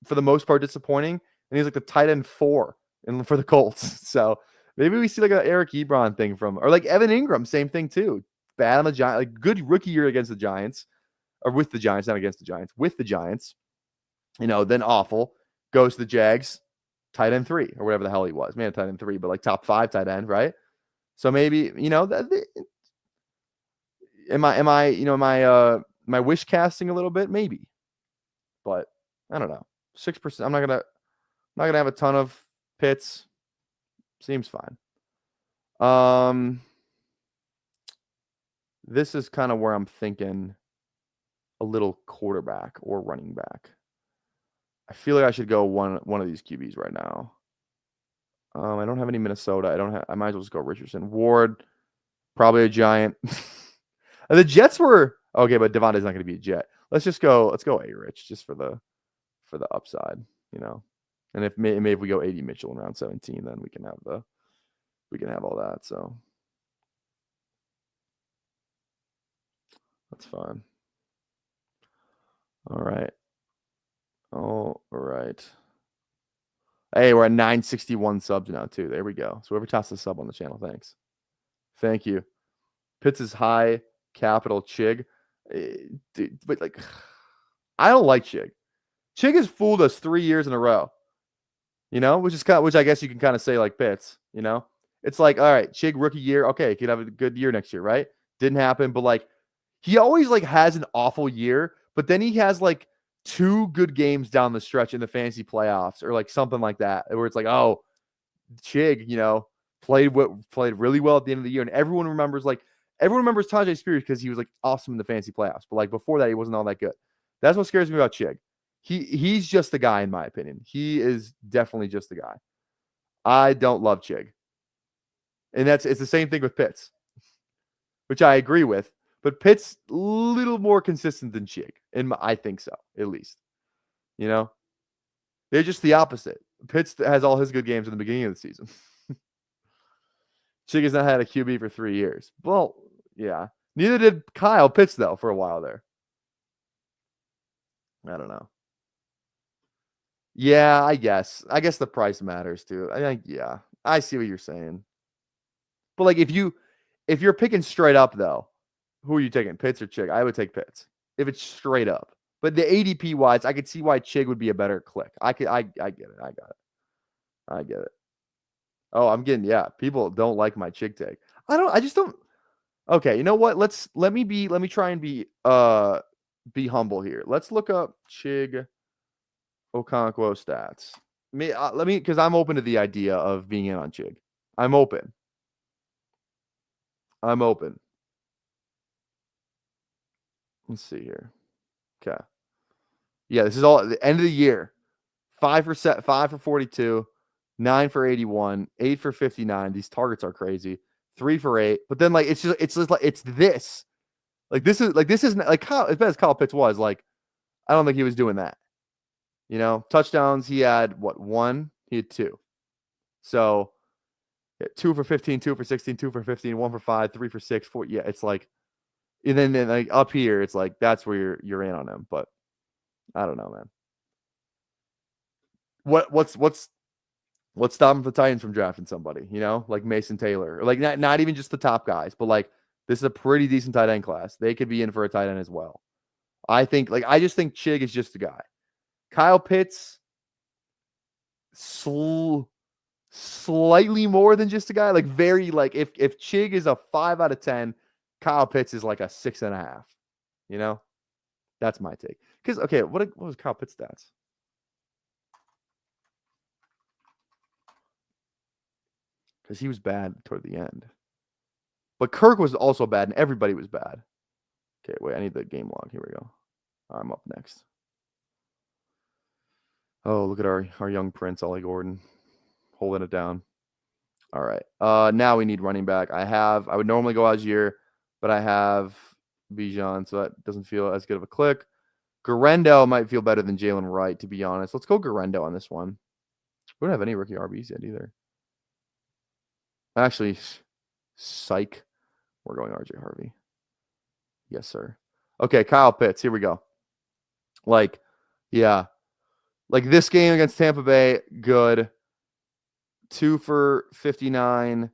for the most part disappointing, and he's like the tight end 4 for the Colts. So maybe we see like an Eric Ebron thing or like Evan Ingram, same thing too. Bad on the Giants, like good rookie year against the Giants, or with the Giants, not against the Giants, with the Giants. Then awful, goes to the Jags, tight end 3 or whatever the hell he was. Man, tight end 3, but like top 5 tight end, right? So maybe am I wish casting a little bit? Maybe, but I don't know. 6%. I'm not gonna have a ton of Pitts. Seems fine. This is kind of where I'm thinking a little quarterback or running back. I feel like I should go one of these QBs right now. I don't have any Minnesota. I might as well just go Richardson. Ward, probably a Giant. The Jets were okay, but Devontae's not going to be a Jet. Let's go A-Rich just for the upside, And if maybe if we go 80 Mitchell in round 17, then we can have all that. So that's fine. All right. Hey, we're at 961 subs now too. There we go. So whoever tossed the sub on the channel, thanks. Thank you. Pitts is high capital Chig. Dude, but like, I don't like Chig. Chig has fooled us 3 years in a row. Which I guess you can kind of say like Pitts. It's like, all right, Chig rookie year, okay, he could have a good year next year, right? Didn't happen, but like he always like has an awful year, but then he has like 2 good games down the stretch in the fantasy playoffs or like something like that, where it's like, oh, Chig, played really well at the end of the year, and everyone remembers Tajay Spears because he was like awesome in the fantasy playoffs, but like before that, he wasn't all that good. That's what scares me about Chig. He's just the guy, in my opinion. He is definitely just the guy. I don't love Chig. And it's the same thing with Pitts, which I agree with. But Pitts a little more consistent than Chig. I think so, at least. They're just the opposite. Pitts has all his good games in the beginning of the season. Chig has not had a QB for 3 years. Well, yeah. Neither did Kyle Pitts, though, for a while there. I don't know. Yeah, I guess. The price matters too. Yeah, I see what you're saying. But like, if you're picking straight up though, who are you taking, Pitts or Chig? I would take Pitts if it's straight up. But the ADP wise, I could see why Chig would be a better click. I get it. I get it. Oh, I'm getting, yeah. People don't like my Chig take. I just don't. Okay, you know what? Let me try and be humble here. Let's look up Chig Okonkwo stats. Because I'm open to the idea of being in on Chig. I'm open. Let's see here. Okay. Yeah, this is all at the end of the year. 5 for 42, 9 for 81, 8 for 59. These targets are crazy. 3 for 8. But then like it's just like it's this. Like this isn't like as bad as Kyle Pitts was, like I don't think he was doing that. Touchdowns, he had what, 1? He had 2. So 2 for 15, 2 for 16, 2 for 15, 1 for 5, 3 for 6, 4. Yeah, it's like, and then like up here, it's like that's where you're in on him. But I don't know, man. What's stopping the Titans from drafting somebody? Like Mason Taylor, or like not even just the top guys, but like this is a pretty decent tight end class. They could be in for a tight end as well. I just think Chig is just the guy. Kyle Pitts, slightly more than just a guy. Like very like if Chig is a 5 out of 10, Kyle Pitts is like a 6.5. You know, that's my take. Because okay, what was Kyle Pitts' stats? Because he was bad toward the end. But Kirk was also bad, and everybody was bad. Okay, wait, I need the game log. Here we go. I'm up next. Oh, look at our young prince, Ollie Gordon, holding it down. All right. Now we need running back. I would normally go Algier, but I have Bijan, so that doesn't feel as good of a click. Garendo might feel better than Jalen Wright, to be honest. Let's go Garendo on this one. We don't have any rookie RBs yet either. Actually, psych. We're going RJ Harvey. Yes, sir. Okay, Kyle Pitts. Here we go. Like, yeah. Like this game against Tampa Bay, good. 2 for 59,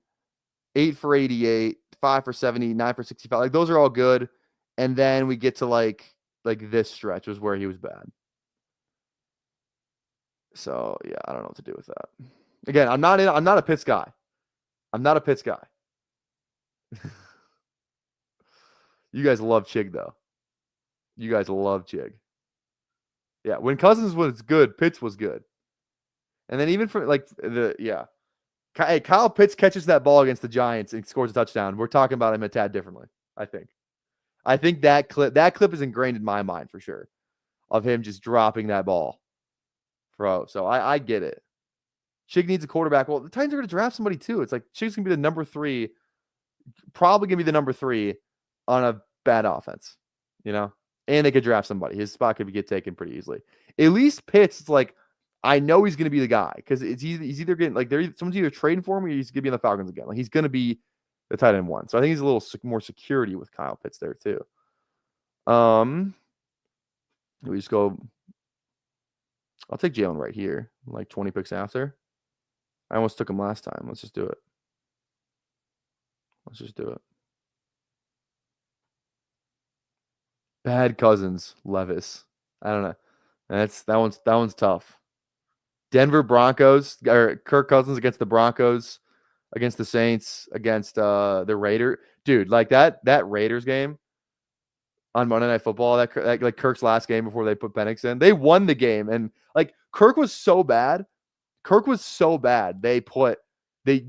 8 for 88, 5 for 70, 9 for 65. Like those are all good. And then we get to like this stretch was where he was bad. So yeah, I don't know what to do with that. Again, I'm not a Pitts guy. I'm not a Pitts guy. You guys love Chig though. You guys love Chig. Yeah, when Cousins was good, Pitts was good. And then even for like hey, Kyle Pitts catches that ball against the Giants and scores a touchdown. We're talking about him a tad differently, I think. I think that clip is ingrained in my mind for sure of him just dropping that ball. Bro, so I get it. Chig needs a quarterback. Well, the Titans are going to draft somebody too. It's like Chig's going to be the number 3, probably going to be the number 3 on a bad offense, you know? And they could draft somebody. His spot could get taken pretty easily. At least Pitts, it's like, I know he's going to be the guy because he's either getting like someone's either trading for him or he's going to be in the Falcons again. Like he's going to be the tight end 1. So I think he's a little more security with Kyle Pitts there too. We just go. I'll take Jalen right here, like 20 picks after. I almost took him last time. Let's just do it. Let's just do it. Bad Cousins, Levis. I don't know. That one's tough. Denver Broncos or Kirk Cousins against the Broncos, against the Saints, against the Raiders. Dude, like that Raiders game on Monday Night Football, that like Kirk's last game before they put Penix in. They won the game, and like Kirk was so bad. They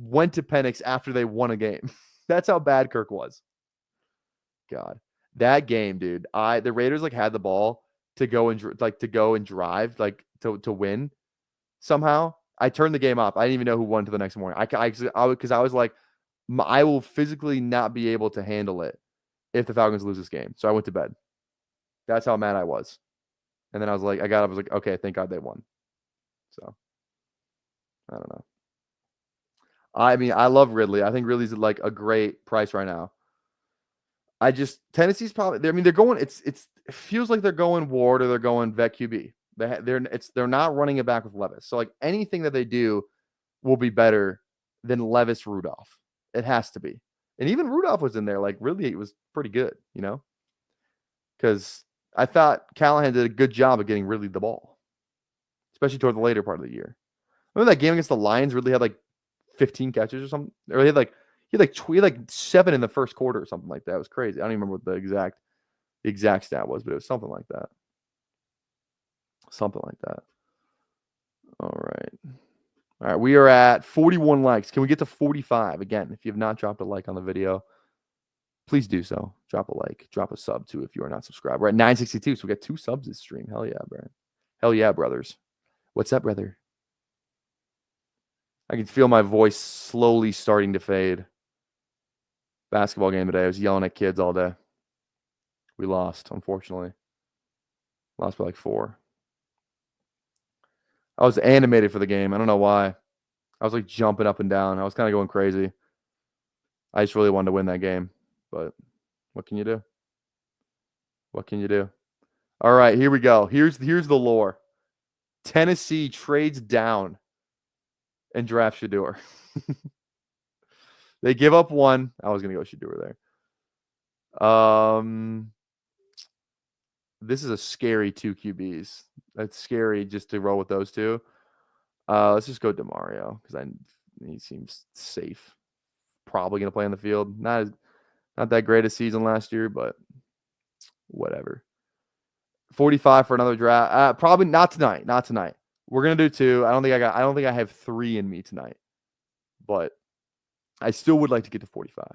went to Penix after they won a game. That's how bad Kirk was. God, that game, dude. The Raiders like had the ball to go and drive like to win. Somehow, I turned the game off. I didn't even know who won to the next morning. Because I was like, I will physically not be able to handle it if the Falcons lose this game. So I went to bed. That's how mad I was. And then I was like, okay, thank God they won. So I don't know. I mean, I love Ridley. I think Ridley's like a great price right now. Tennessee's probably. They're going. It feels like they're going Ward or they're going vet QB. They're not running it back with Levis. So like anything that they do will be better than Levis Rudolph. It has to be. And even Rudolph was in there. Like really, it was pretty good, you know? Because I thought Callahan did a good job of getting Ridley the ball, especially toward the later part of the year. Remember that game against the Lions? Ridley had like 15 catches or something. Or he had like 7 in the first quarter or something like that. It was crazy. I don't even remember what the exact stat was, but it was something like that. Something like that. All right. We are at 41 likes. Can we get to 45? Again, if you have not dropped a like on the video, please do so. Drop a like. Drop a sub, too, if you are not subscribed. We're at 962, so we got 2 subs this stream. Hell yeah, bro. Hell yeah, brothers. What's up, brother? I can feel my voice slowly starting to fade. Basketball game today. I was yelling at kids all day. We lost, unfortunately. Lost by like 4. I was animated for the game. I don't know why. I was like jumping up and down. I was kind of going crazy. I just really wanted to win that game. But what can you do? What can you do? All right, here we go. Here's the lore. Tennessee trades down and draft Shedeur. They give up 1. I was going to go Shedeur there. This is a scary 2 QBs. That's scary just to roll with those 2. Let's just go DeMario because he seems safe. Probably going to play on the field. Not that great a season last year, but whatever. 45 for another draft. Probably not tonight. Not tonight. We're gonna do 2. I don't think I have 3 in me tonight, but I still would like to get to 45.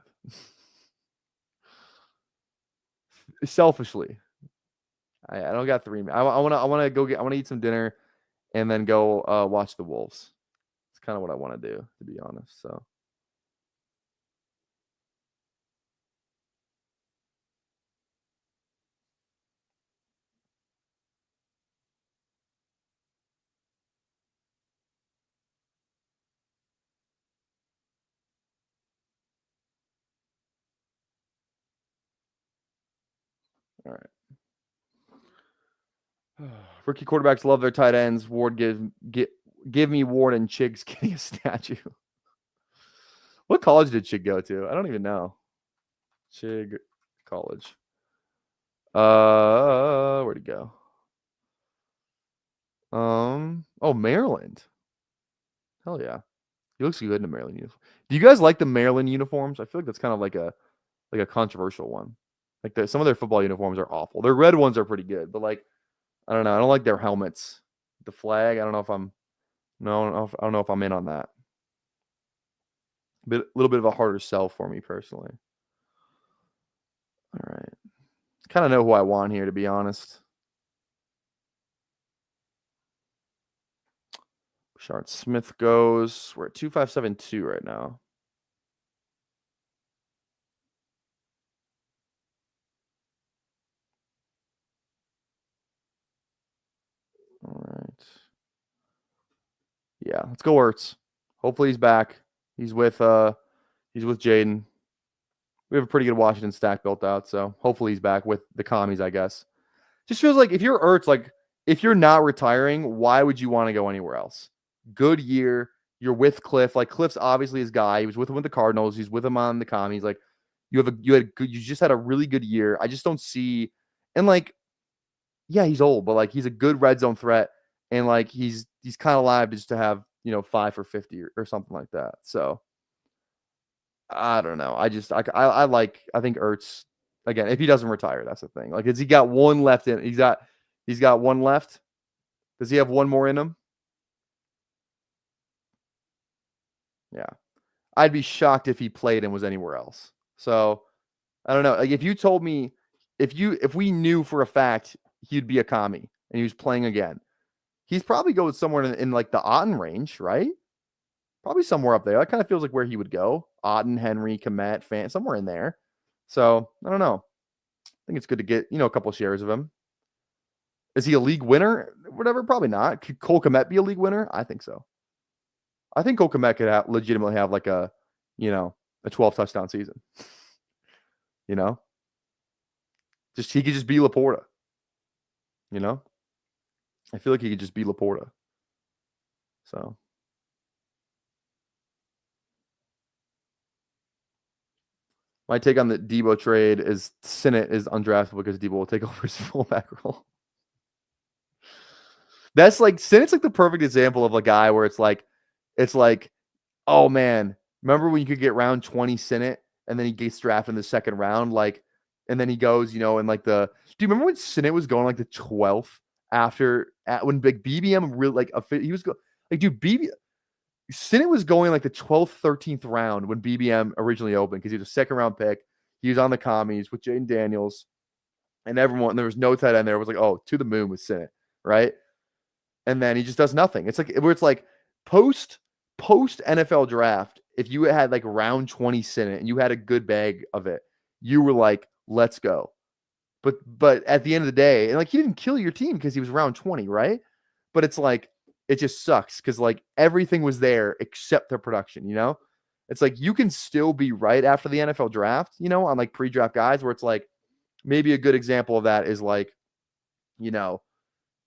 Selfishly, I don't got 3. I want to eat some dinner, and then go watch the Wolves. It's kind of what I want to do, to be honest. So. All right. Rookie quarterbacks love their tight ends. Ward give me Ward and Chig's getting a statue. What college did Chig go to? I don't even know. Chig College. Where'd he go? Maryland. Hell yeah. He looks good in a Maryland uniform. Do you guys like the Maryland uniforms? I feel like that's kind of like a controversial one. Like some of their football uniforms are awful. Their red ones are pretty good, but like I don't know. I don't like their helmets. The flag. I don't know if I'm in on that. A little bit of a harder sell for me personally. All right. Kind of know who I want here, to be honest. Shard Smith goes. We're at 2572 right now. All right. Yeah, let's go Ertz. Hopefully he's back. He's with Jaden. We have a pretty good Washington stack built out, so hopefully he's back with the commies, I guess. Just feels like if you're Ertz, like if you're not retiring, why would you want to go anywhere else? Good year. You're with Cliff. Like Cliff's obviously his guy. He was with him with the Cardinals. He's with him on the commies. Like you just had a really good year. I just don't see, and like, yeah, he's old, but like he's a good red zone threat, and like he's kind of live just to have 5 for 50 or something like that. So I don't know. I think Ertz again. If he doesn't retire, that's the thing. Like, has he got one left in? He's got one left. Does he have one more in him? Yeah, I'd be shocked if he played and was anywhere else. So I don't know. Like, if you told me, if we knew for a fact he'd be a commie and he was playing again, he's probably going somewhere in like the Otten range, right? Probably somewhere up there. That kind of feels like where he would go. Otten, Henry, Komet, Fan, somewhere in there. So I don't know. I think it's good to get a couple shares of him. Is he a league winner? Whatever, probably not. Could Cole Komet be a league winner? I think so. I think Cole Komet could legitimately have like a 12 touchdown season. Just he could just be Laporta. I feel like he could just be Laporta. So. My take on the Debo trade is Sinnott is undraftable because Debo will take over his fullback role. That's like Sinnott's like the perfect example of a guy where it's like, oh man, remember when you could get round 20 Sinnott and then he gets drafted in the second round, like, and then he goes, and like do you remember when Sinnott was going like the 12th when big BBM really like he was Sinnott was going like the 12th, 13th round when BBM originally opened because he was a second round pick. He was on the commies with Jaden Daniels and everyone. There was no tight end there. It was like, oh, to the moon with Sinnott, right? And then he just does nothing. It's like where it's like post NFL draft. If you had like round 20 Sinnott and you had a good bag of it, you were like, let's go. But at the end of the day, and like he didn't kill your team because he was round 20, right? But it's like it just sucks because like everything was there except their production, It's like you can still be right after the NFL draft, on like pre-draft guys where it's like maybe a good example of that is like, DJ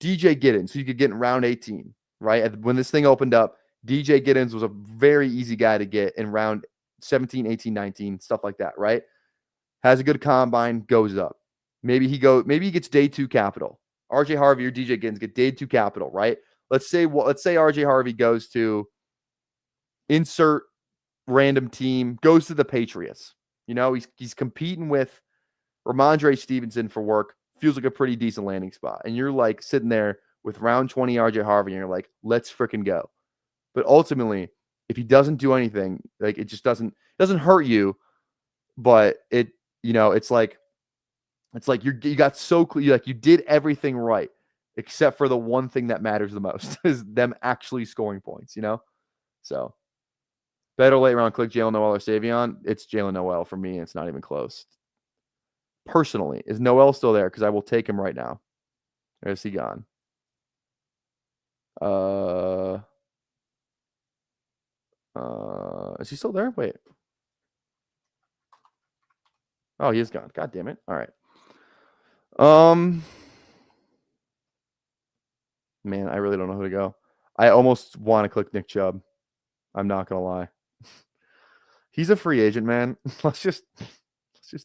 Giddens, who you could get in round 18, right? When this thing opened up, DJ Giddens was a very easy guy to get in round 17, 18, 19, stuff like that, right? Has a good combine, goes up. Maybe he gets day 2 capital. RJ Harvey or DJ Giddens get day 2 capital, right? let's say RJ Harvey goes to insert random team, goes to the Patriots. You know, he's competing with Ramondre Stevenson for work. Feels like a pretty decent landing spot. And you're like sitting there with round 20 RJ Harvey, and you're like, let's freaking go. But ultimately, if he doesn't do anything, like it just doesn't hurt you, but it, you know, it's like you got so clear, like you did everything right, except for the one thing that matters the most is them actually scoring points, you know? So better late round, click Jalen Noel or Savion. It's Jalen Noel for me. It's not even close. Personally, is Noel still there? Because I will take him right now. Where's he gone? Is he still there? Wait. Oh, he is gone. God damn it. All right. Man, I really don't know who to go. I almost want to click Nick Chubb. I'm not gonna lie. He's a free agent, man. Let's just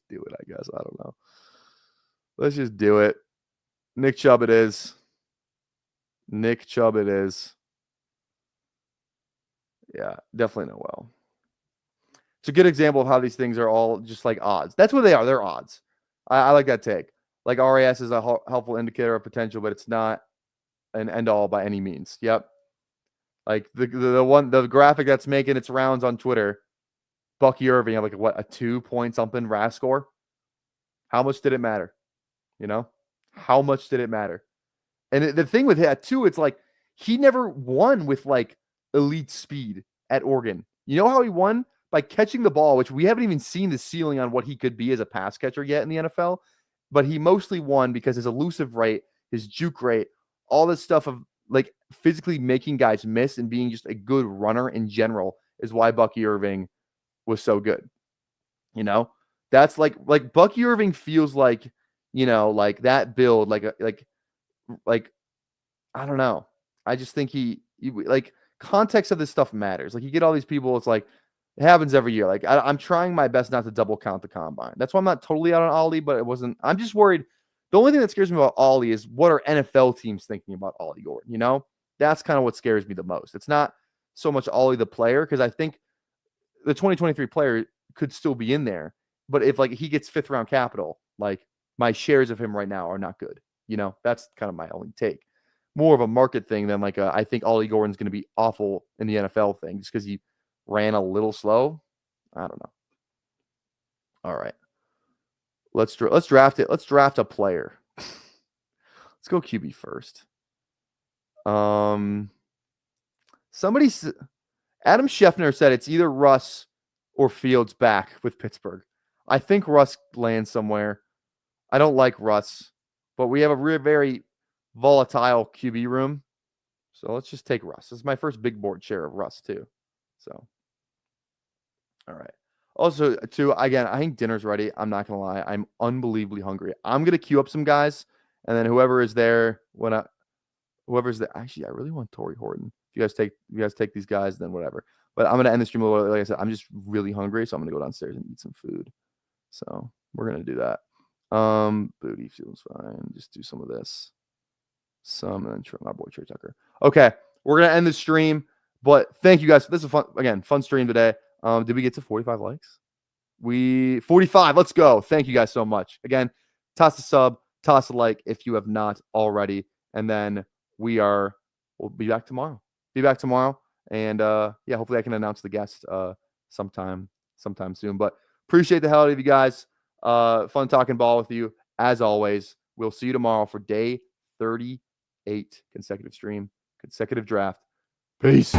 do it, I guess. I don't know. Let's just do it. Nick Chubb it is. Nick Chubb it is. Yeah, definitely Noel. It's a good example of how these things are all just like odds. That's what they are. They're odds. I like that take. Like RAS is a helpful indicator of potential, but it's not an end all by any means. Yep. Like the graphic that's making its rounds on Twitter, Bucky Irving had like a 2-point something RAS score. How much did it matter? You know, how much did it matter? And the thing with that too, it's like he never won with like elite speed at Oregon. You know how he won? By catching the ball, which we haven't even seen the ceiling on what he could be as a pass catcher yet in the NFL. But he mostly won because his elusive rate, his juke rate, all this stuff of like physically making guys miss and being just a good runner in general is why Bucky Irving was so good. You know, that's like Bucky Irving feels like, you know, like that build, like I don't know. I just think he like context of this stuff matters. Like you get all these people, it's like it happens every year. Like I'm trying my best not to double count the combine. That's why I'm not totally out on Ollie, but it wasn't. I'm just worried. The only thing that scares me about Ollie is what are NFL teams thinking about Ollie Gordon? You know, that's kind of what scares me the most. It's not so much Ollie the player, because I think the 2023 player could still be in there. But if like he gets 5th round capital, like my shares of him right now are not good. You know, that's kind of my only take. More of a market thing than like I think Ollie Gordon's going to be awful in the NFL thing just because he ran a little slow. I don't know. All right. Let's draft it. Let's draft a player. Let's go QB first. Adam Scheffner said it's either Russ or Fields back with Pittsburgh. I think Russ lands somewhere. I don't like Russ, but we have a very volatile QB room. So let's just take Russ. This is my first big board share of Russ too. So, all right. Also, too, again, I think dinner's ready. I'm not going to lie. I'm unbelievably hungry. I'm going to queue up some guys, and then whoever is there, whoever's there. Actually, I really want Torrey Horton. If you guys take these guys, then whatever. But I'm going to end the stream a little. Like I said, I'm just really hungry, so I'm going to go downstairs and eat some food. So we're going to do that. Booty feels fine. Just do some of this. And then my boy Trey Tucker. Okay, we're going to end the stream. But thank you guys. This is fun stream today. Did we get to 45 likes? 45. Let's go. Thank you guys so much. Again, toss a sub, toss a like if you have not already. And then we'll be back tomorrow. And yeah, hopefully I can announce the guest sometime soon. But appreciate the hell out of you guys. Fun talking ball with you as always. We'll see you tomorrow for day 38 consecutive draft. Peace.